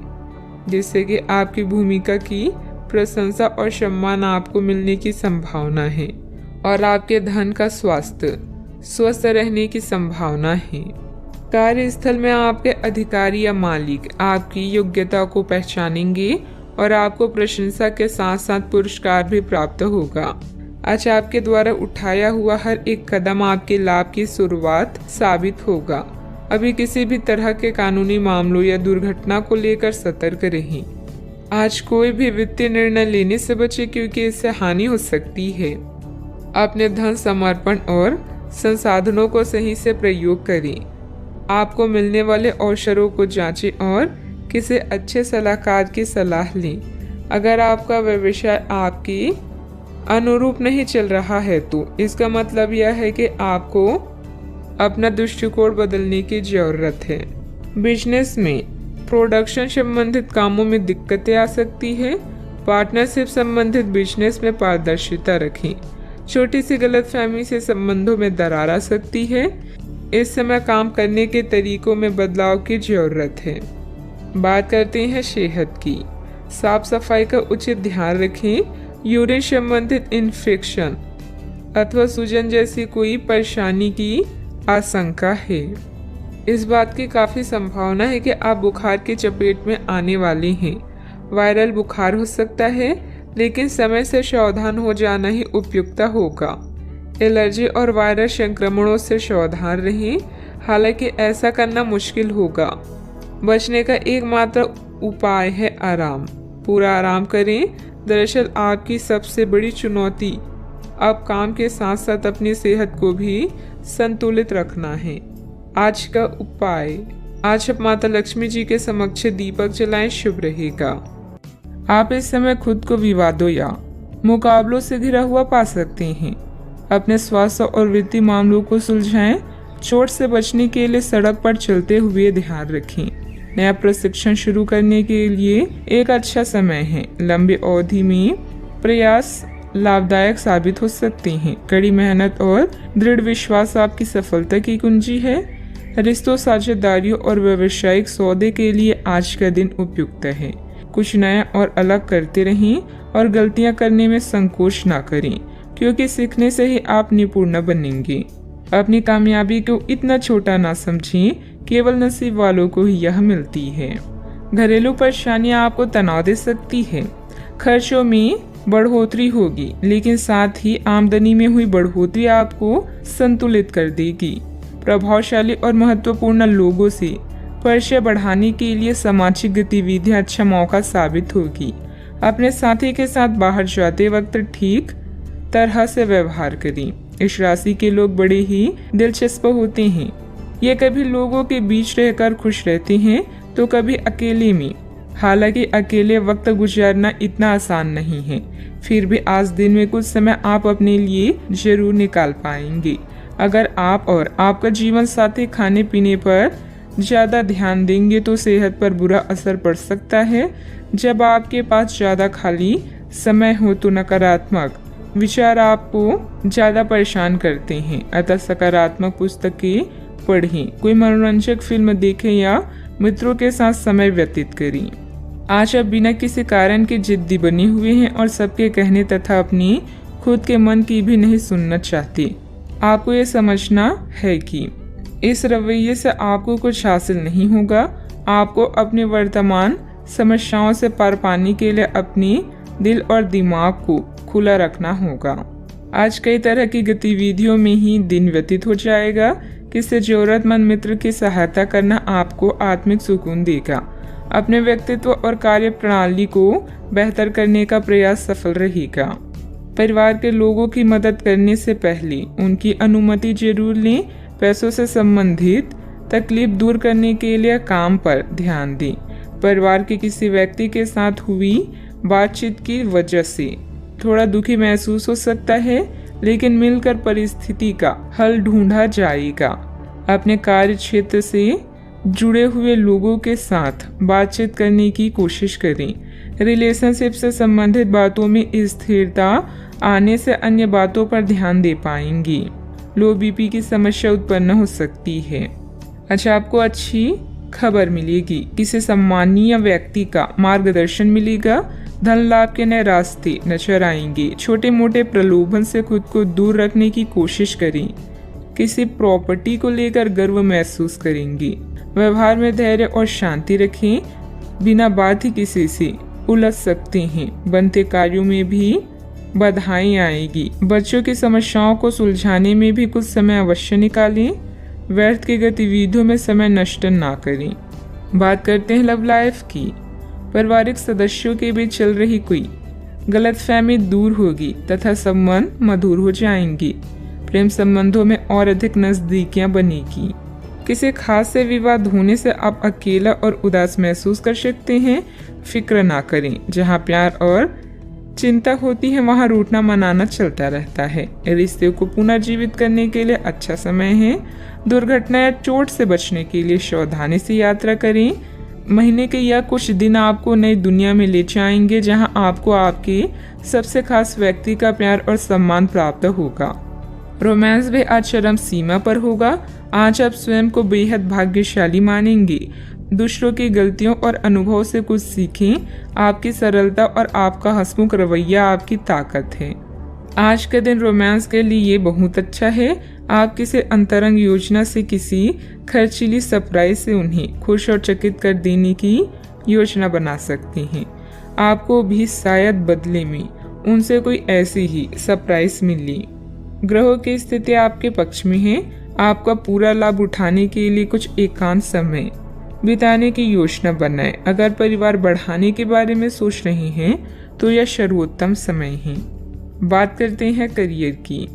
जिससे कि आपकी भूमिका की प्रशंसा और सम्मान आपको मिलने की संभावना है और आपके धन का स्वास्थ्य स्वस्थ रहने की संभावना है। कार्यस्थल में आपके अधिकारी या मालिक आपकी योग्यता को पहचानेंगे और आपको प्रशंसा के साथ साथ पुरस्कार भी प्राप्त होगा। आज आपके द्वारा उठाया हुआ हर एक कदम आपके लाभ की शुरुआत साबित होगा। अभी किसी भी तरह के कानूनी मामलों या दुर्घटना को लेकर सतर्क रहें। आज कोई भी वित्तीय निर्णय लेने से बचे, क्योंकि इससे हानि हो सकती है। अपने धन समर्पण और संसाधनों को सही से प्रयोग करें। आपको मिलने वाले अवसरों को जांचें और किसी अच्छे सलाहकार की सलाह लें। अगर आपका व्यवसाय आपके अनुरूप नहीं चल रहा है तो इसका मतलब यह है कि आपको अपना दृष्टिकोण बदलने की जरूरत है। बिजनेस में प्रोडक्शन संबंधित कामों में दिक्कतें आ सकती है। पार्टनरशिप संबंधित बिजनेस में पारदर्शिता रखें। छोटी सी गलतफहमी से संबंधों में दरार आ सकती है। इस समय काम करने के तरीकों में बदलाव की जरूरत है। बात करते हैं सेहत की। साफ सफाई का उचित ध्यान रखें। यूरिन संबंधित इन्फेक्शन अथवा सूजन जैसी कोई परेशानी की आशंका है। इस बात की काफी संभावना है कि आप बुखार की चपेट में आने वाले हैं। वायरल बुखार हो सकता है, लेकिन समय से सावधान हो जाना ही उपयुक्त होगा। एलर्जी और वायरस संक्रमणों से सावधान रहें, हालांकि ऐसा करना मुश्किल होगा। बचने का एकमात्र उपाय है आराम। पूरा आराम करें। दरअसल आपकी सबसे बड़ी चुनौती अब काम के साथ साथ अपनी सेहत को भी संतुलित रखना है। आज का उपाय, आज आप माता लक्ष्मी जी के समक्ष दीपक जलाएं, शुभ रहेगा। आप इस समय खुद को विवादों या मुकाबलों से घिरा हुआ पा सकते हैं। अपने स्वास्थ्य और वित्तीय मामलों को सुलझाएं। चोट से बचने के लिए सड़क पर चलते हुए ध्यान रखें। नया प्रशिक्षण शुरू करने के लिए एक अच्छा समय है। लंबी अवधि में प्रयास लाभदायक साबित हो सकते हैं। कड़ी मेहनत और दृढ़ विश्वास आपकी सफलता की कुंजी है। रिश्तों, साझेदारियों और व्यावसायिक सौदे के लिए आज का दिन उपयुक्त है। कुछ नया और अलग करते रहें और गलतियां करने में संकोच ना करें, क्योंकि सीखने से ही आप निपुण बनेंगे। अपनी कामयाबी को इतना छोटा ना समझें, केवल नसीब वालों को ही यह मिलती है। घरेलू परेशानियां आपको तनाव दे सकती है। खर्चों में बढ़ोतरी होगी, लेकिन साथ ही आमदनी में हुई बढ़ोतरी आपको संतुलित कर देगी। प्रभावशाली और महत्वपूर्ण लोगों से परिचय बढ़ाने के लिए सामाजिक गतिविधियां अच्छा मौका साबित होगी। अपने साथी के साथ बाहर जाते वक्त ठीक तरह से व्यवहार करें। इस राशि के लोग बड़े ही दिलचस्प होते हैं। ये कभी लोगों के बीच रहकर खुश रहते हैं तो कभी अकेले में हालांकि अकेले वक्त गुजारना इतना आसान नहीं है, फिर भी आज दिन में कुछ समय आप अपने लिए जरूर निकाल पाएंगे। अगर आप और आपका जीवन साथी खाने पीने पर ज़्यादा ध्यान देंगे तो सेहत पर बुरा असर पड़ सकता है। जब आपके पास ज़्यादा खाली समय हो तो नकारात्मक विचार आपको ज़्यादा परेशान करते हैं, अतः सकारात्मक पुस्तकें पढ़ें, कोई मनोरंजक फिल्म देखें या मित्रों के साथ समय व्यतीत करें। आज आप बिना किसी कारण के जिद्दी बने हुए हैं और सबके कहने तथा अपनी खुद के मन की भी नहीं सुनना चाहते। आपको ये समझना है कि इस रवैये से आपको कुछ हासिल नहीं होगा। आपको अपने वर्तमान समस्याओं से पार पाने के लिए अपने दिल और दिमाग को खुला रखना होगा। आज कई तरह की गतिविधियों में ही दिन व्यतीत हो जाएगा। किसी जरूरतमंद मित्र की सहायता करना आपको आत्मिक सुकून देगा। अपने व्यक्तित्व और कार्य प्रणाली को बेहतर करने का प्रयास सफल रहेगा। परिवार के लोगों की मदद करने से पहले उनकी अनुमति जरूर लें। पैसों से संबंधित तकलीफ दूर करने के लिए काम पर ध्यान दें। परिवार के किसी व्यक्ति के साथ हुई बातचीत की वजह से थोड़ा दुखी महसूस हो सकता है, लेकिन मिलकर परिस्थिति का हल ढूंढा जाएगा। अपने कार्य क्षेत्र से जुड़े हुए लोगों के साथ बातचीत करने की कोशिश करें। रिलेशनशिप से संबंधित बातों में स्थिरता आने से अन्य बातों पर ध्यान दे पाएंगी। लो बीपी की समस्या उत्पन्न हो सकती है। अच्छा, आपको अच्छी खबर मिलेगी। किसी सम्मानीय व्यक्ति का मार्गदर्शन मिलेगा। धन लाभ के नए रास्ते नजर आएंगे। छोटे मोटे प्रलोभन से खुद को दूर रखने की कोशिश करें। किसी प्रॉपर्टी को लेकर गर्व महसूस करेंगे। व्यवहार में धैर्य और शांति रखें। बिना बात ही किसी से उलझ सकते हैं। बनते कार्यों में भी बाधाएं आएगी। बच्चों की समस्याओं को सुलझाने में भी कुछ समय अवश्य निकालें। व्यर्थ की गतिविधियों में समय नष्ट ना करें। बात करते हैं लव लाइफ की। पारिवारिक सदस्यों के बीच चल रही कोई गलतफहमी दूर होगी तथा संबंध मधुर हो जाएंगे। प्रेम संबंधों में और अधिक नजदीकियां बनेगी। किसी खास से विवाद होने से आप अकेला और उदास महसूस कर सकते हैं। फिक्र ना करें। जहां प्यार और चिंता होती है वहां रूठना मनाना चलता रहता है। रिश्ते को पुनर्जीवित करने के लिए अच्छा समय है। दुर्घटना या चोट से बचने के लिए सावधानी से यात्रा करें। महीने के या कुछ दिन आपको नई दुनिया में ले जाएंगे, जहां आपको आपके सबसे खास व्यक्ति का प्यार और सम्मान प्राप्त होगा। रोमांस भी आज चरम सीमा पर होगा। आज आप स्वयं को बेहद भाग्यशाली मानेंगे। दूसरों की गलतियों और अनुभव से कुछ सीखें। आपकी सरलता और आपका हंसमुख रवैया आपकी ताकत है। आज का दिन रोमांस के लिए बहुत अच्छा है। आप किसी अंतरंग योजना से किसी खर्चीली सरप्राइज से उन्हें खुश और चकित कर देने की योजना बना सकते हैं। आपको भी शायद बदले में उनसे कोई ऐसी ही सरप्राइज मिली। ग्रहों की स्थिति आपके पक्ष में है। आपका पूरा लाभ उठाने के लिए कुछ एकांत समय बिताने की योजना बनाएं। अगर परिवार बढ़ाने के बारे में सोच रहे हैं तो यह सर्वोत्तम समय है। बात करते हैं करियर की।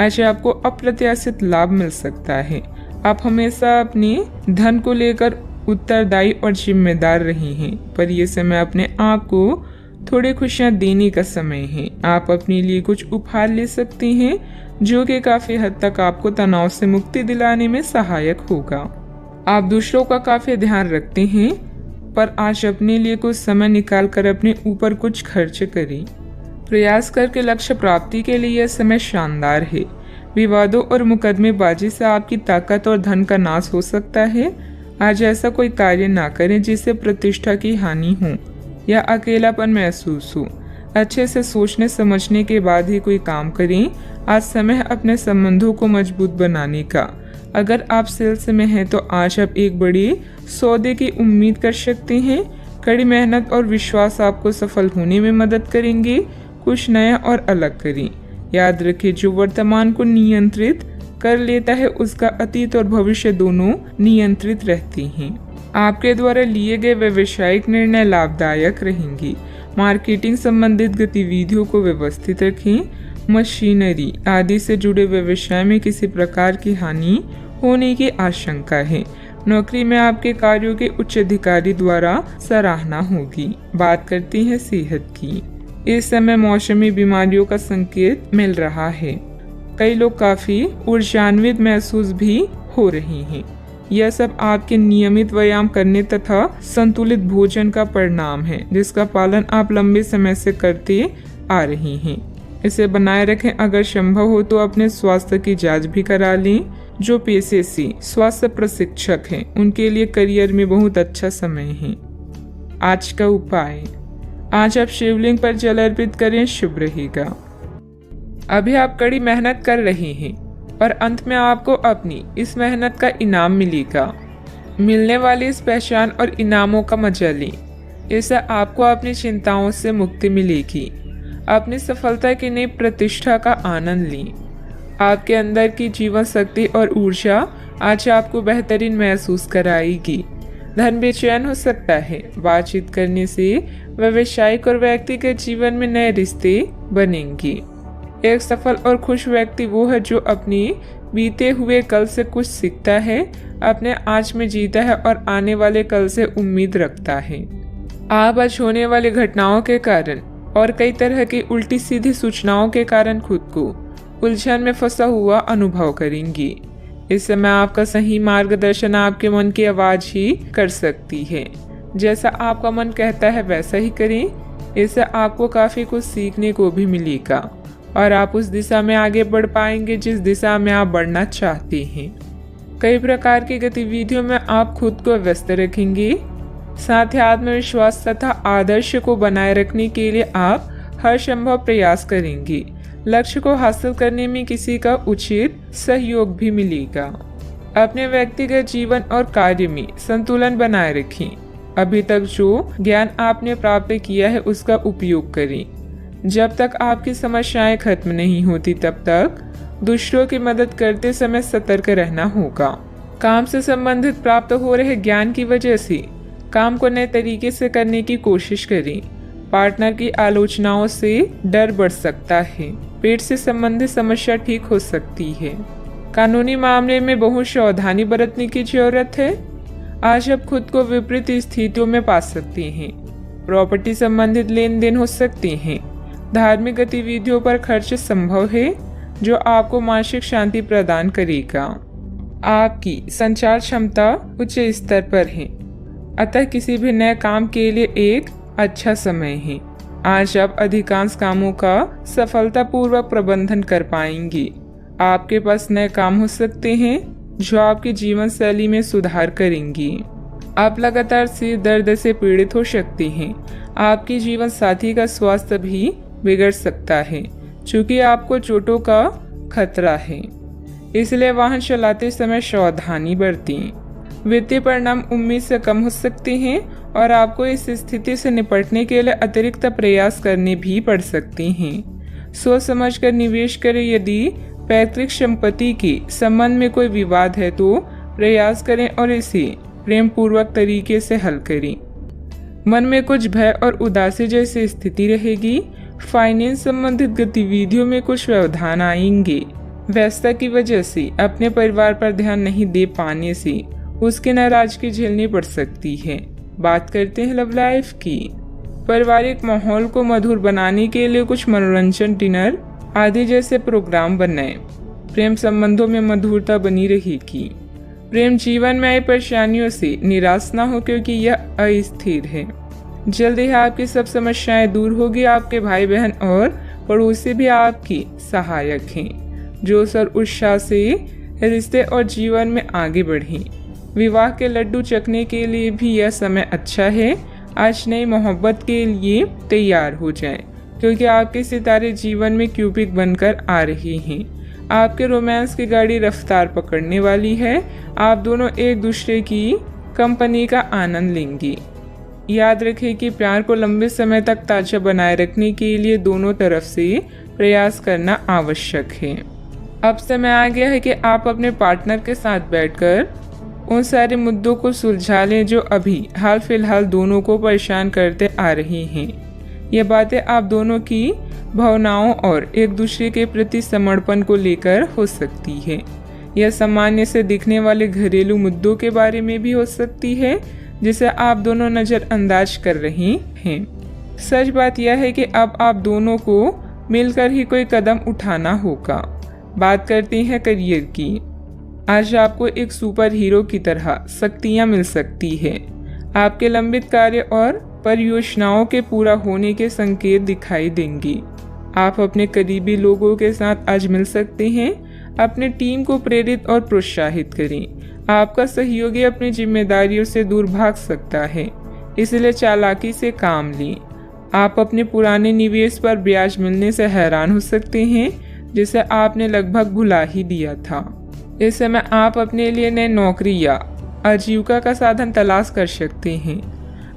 आज आपको अप्रत्याशित लाभ मिल सकता है। आप हमेशा अपने धन को लेकर उत्तरदायी और जिम्मेदार रहे हैं, पर यह समय अपने आप को थोड़ी खुशियां देने का समय है। आप अपने लिए कुछ उपहार ले सकते हैं, जो कि काफी हद तक आपको तनाव से मुक्ति दिलाने में सहायक होगा। आप दूसरों का काफी ध्यान रखते हैं, पर आज अपने लिए कुछ समय निकाल कर अपने ऊपर कुछ खर्च करें। प्रयास करके लक्ष्य प्राप्ति के लिए यह समय शानदार है। विवादों और मुकदमेबाजी से आपकी ताकत और धन का नाश हो सकता है। आज ऐसा कोई कार्य ना करें जिससे प्रतिष्ठा की हानि हो या अकेलापन महसूस हो। अच्छे से सोचने समझने के बाद ही कोई काम करें। आज समय अपने संबंधों को मजबूत बनाने का। अगर आप सेल्स में हैं तो आज आप एक बड़े सौदे की उम्मीद कर सकते हैं। कड़ी मेहनत और विश्वास आपको सफल होने में मदद करेंगे। कुछ नया और अलग करें। याद रखें, जो वर्तमान को नियंत्रित कर लेता है उसका अतीत और भविष्य दोनों नियंत्रित रहते हैं। आपके द्वारा लिए गए व्यवसायिक निर्णय लाभदायक रहेंगे। मार्केटिंग संबंधित गतिविधियों को व्यवस्थित रखें। मशीनरी आदि से जुड़े व्यवसाय में किसी प्रकार की हानि होने की आशंका है। नौकरी में आपके कार्यों के उच्च अधिकारी द्वारा सराहना होगी। बात करती है सेहत की। इस समय मौसमी बीमारियों का संकेत मिल रहा है। कई लोग काफी ऊर्जान्वित महसूस भी हो रही हैं। यह सब आपके नियमित व्यायाम करने तथा संतुलित भोजन का परिणाम है, जिसका पालन आप लंबे समय से करते आ रही हैं। इसे बनाए रखें। अगर संभव हो तो अपने स्वास्थ्य की जांच भी करा लें। जो पेशे से स्वास्थ्य प्रशिक्षक हैं, उनके लिए करियर में बहुत अच्छा समय है। आज का उपाय, आज आप शिवलिंग पर जल अर्पित करें, शुभ रहेगा। अभी आप कड़ी मेहनत कर रहे हैं और अंत में आपको अपनी इस मेहनत का इनाम मिलेगा। मिलने वाली इस पहचान और इनामों का मजा लें। इससे आपको अपनी चिंताओं से मुक्ति मिलेगी। अपनी सफलता की नई प्रतिष्ठा का आनंद लें। आपके अंदर की जीवन शक्ति और ऊर्जा आज आपको बेहतरीन महसूस कराएगी। धन बेचैन हो सकता है। बातचीत करने से व्यवसायिक और व्यक्तिगत जीवन में नए रिश्ते बनेंगे। एक सफल और खुश व्यक्ति वो है जो अपनी बीते हुए कल से कुछ सीखता है, अपने आज में जीता है और आने वाले कल से उम्मीद रखता है। आप आज होने वाली घटनाओं के कारण और कई तरह की उल्टी सीधी सूचनाओं के कारण खुद को उलझन में फंसा हुआ अनुभव करेंगी। इस समय आपका सही मार्गदर्शन आपके मन की आवाज ही कर सकती है। जैसा आपका मन कहता है वैसा ही करें। इससे आपको काफी कुछ सीखने को भी मिलेगा और आप उस दिशा में आगे बढ़ पाएंगे जिस दिशा में आप बढ़ना चाहते हैं। कई प्रकार की गतिविधियों में आप खुद को व्यस्त रखेंगे। साथ ही आत्मविश्वास तथा आदर्श को बनाए रखने के लिए आप हर संभव प्रयास करेंगे। लक्ष्य को हासिल करने में किसी का उचित सहयोग भी मिलेगा। अपने व्यक्तिगत जीवन और कार्य में संतुलन बनाए रखें। अभी तक जो ज्ञान आपने प्राप्त किया है उसका उपयोग करें। जब तक आपकी समस्याएं खत्म नहीं होती तब तक दूसरों की मदद करते समय सतर्क रहना होगा। काम से संबंधित प्राप्त हो रहे ज्ञान की वजह से काम को नए तरीके से करने की कोशिश करें। पार्टनर की आलोचनाओं से डर बढ़ सकता है। पेट से संबंधित समस्या ठीक हो सकती है। कानूनी मामले में बहुत सावधानी बरतने की जरूरत है। आज आप खुद को विपरीत स्थितियों में पा सकते हैं। प्रॉपर्टी संबंधित लेन देन हो सकते हैं। धार्मिक गतिविधियों पर खर्च संभव है जो आपको मानसिक शांति प्रदान करेगा। आपकी संचार क्षमता उच्च स्तर पर है, अतः किसी भी नए काम के लिए एक अच्छा समय है। आज आप अधिकांश कामों का सफलतापूर्वक प्रबंधन कर पाएंगे। आपके पास नए काम हो सकते हैं जो आपकी जीवन शैली में सुधार करेंगी। आप लगातार सिर दर्द से पीड़ित हो सकते हैं। आपकी जीवन साथी का स्वास्थ्य भी बिगड़ सकता है क्योंकि आपको चोटों का खतरा है, इसलिए वाहन चलाते समय सावधानी बरतें। वित्तीय परिणाम उम्मीद से कम हो सकते हैं और आपको इस स्थिति से निपटने के लिए अतिरिक्त प्रयास करने भी पड़ सकते हैं। सोच समझकर निवेश करें। यदि पैतृक संपत्ति के संबंध में कोई विवाद है तो प्रयास करें और इसे प्रेम पूर्वक तरीके से हल करें। मन में कुछ भय और उदासी जैसी स्थिति रहेगी। फाइनेंस संबंधित गतिविधियों में कुछ व्यवधान आएंगे। व्यस्तता की वजह से अपने परिवार पर ध्यान नहीं दे पाने से उसकी नाराजगी झेलनी पड़ सकती है। बात करते हैं लव लाइफ की। पारिवारिक माहौल को मधुर बनाने के लिए कुछ मनोरंजन, डिनर आदि जैसे प्रोग्राम बनाएं। प्रेम संबंधों में मधुरता बनी रहेगी। प्रेम जीवन में आई परेशानियों से निराश न हो क्योंकि यह अस्थिर है। जल्द ही आपकी सब समस्याएं दूर होगी। आपके भाई बहन और पड़ोसी भी आपकी सहायक हैं। जोश और उत्साह से रिश्ते और जीवन में आगे बढ़ें। विवाह के लड्डू चखने के लिए भी यह समय अच्छा है। आज नई मोहब्बत के लिए तैयार हो जाएं, क्योंकि आपके सितारे जीवन में क्यूपिड बनकर आ रहे हैं। आपके रोमांस की गाड़ी रफ्तार पकड़ने वाली है। आप दोनों एक दूसरे की कंपनी का आनंद लेंगे। याद रखें कि प्यार को लंबे समय तक ताजा बनाए रखने के लिए दोनों तरफ से प्रयास करना आवश्यक है। अब समय आ गया है कि आप अपने पार्टनर के साथ बैठकर उन सारे मुद्दों को सुलझा लें जो अभी हाल फिलहाल दोनों को परेशान करते आ रही हैं। ये बातें आप दोनों की भावनाओं और एक दूसरे के प्रति समर्पण को लेकर हो सकती है। यह सामान्य से दिखने वाले घरेलू मुद्दों के बारे में भी हो सकती है जिसे आप दोनों नज़रअंदाज कर रहे हैं। सच बात यह है कि अब आप दोनों को मिलकर ही कोई कदम उठाना होगा। बात करते हैं करियर की। आज आपको एक सुपर हीरो की तरह शक्तियाँ मिल सकती है। आपके लंबित कार्य और परियोजनाओं के पूरा होने के संकेत दिखाई देंगे। आप अपने करीबी लोगों के साथ आज मिल सकते हैं। अपने टीम को प्रेरित और प्रोत्साहित करें। आपका सहयोगी अपनी जिम्मेदारियों से दूर भाग सकता है, इसलिए चालाकी से काम लें। आप अपने पुराने निवेश पर ब्याज मिलने से हैरान हो सकते हैं, जिसे आपने लगभग भुला ही दिया था। इस समय आप अपने लिए नई नौकरी या आजीविका का साधन तलाश कर सकते हैं।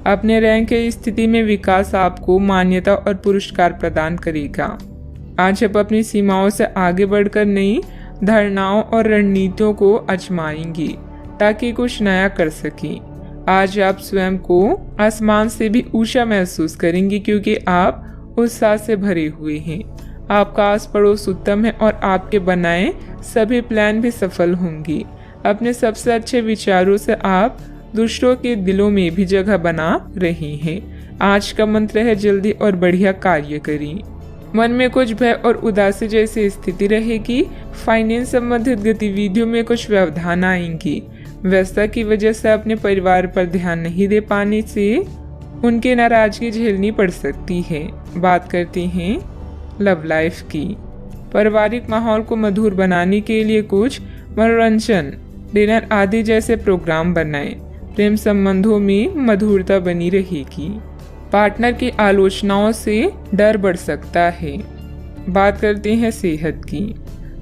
अपने रैंक की स्थिति में विकास आपको मान्यता और पुरस्कार प्रदान करेगा। आज आप अपनी सीमाओं से आगे बढ़कर नई धारणाओं और रणनीतियों को आजमाएंगे ताकि कुछ नया कर सकें। आज आप स्वयं को आसमान से भी ऊंचा महसूस करेंगे क्योंकि आप उत्साह से भरे हुए हैं। आपका आस पड़ोस उत्तम है और आपके बनाए सभी प्लान भी सफल होंगे। अपने सबसे अच्छे विचारों से आप दूसरों के दिलों में भी जगह बना रहे हैं। आज का मंत्र है जल्दी और बढ़िया कार्य करें। मन में कुछ भय और उदासी जैसी स्थिति रहेगी। फाइनेंस संबंधित गतिविधियों में कुछ व्यवधान आएंगी। व्यस्तता की वजह से अपने परिवार पर ध्यान नहीं दे पाने से उनकी नाराजगी झेलनी पड़ सकती है। बात करते हैं लव लाइफ की। पारिवारिक माहौल को मधुर बनाने के लिए कुछ मनोरंजन, डिनर आदि जैसे प्रोग्राम बनाएं। प्रेम संबंधों में मधुरता बनी रहेगी। पार्टनर की आलोचनाओं से डर बढ़ सकता है। बात करते हैं सेहत की।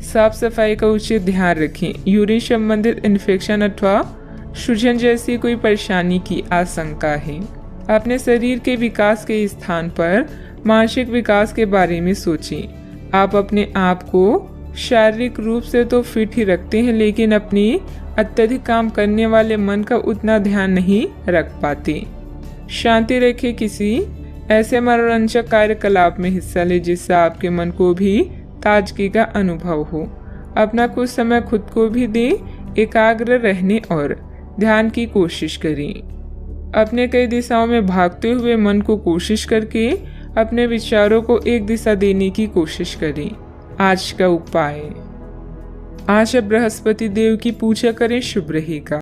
साफ सफाई का उचित ध्यान रखें। यूरिन संबंधित इन्फेक्शन अथवा सूजन जैसी कोई परेशानी की आशंका है। अपने शरीर के विकास के स्थान पर मानसिक विकास के बारे में सोचें। आप अपने आप को शारीरिक रूप से तो फिट ही रखते हैं, लेकिन अपनी अत्यधिक काम करने वाले मन का उतना ध्यान नहीं रख पाते। शांति रखें। किसी ऐसे मनोरंजक कार्यकलाप में हिस्सा लें जिससे आपके मन को भी ताजगी का अनुभव हो। अपना कुछ समय खुद को भी दें। एकाग्र रहने और ध्यान की कोशिश करें। अपने कई दिशाओं में भागते हुए मन को कोशिश करके अपने विचारों को एक दिशा देने की कोशिश करें। आज का उपाय, आज आप बृहस्पति देव की पूजा करें, शुभ रहेगा।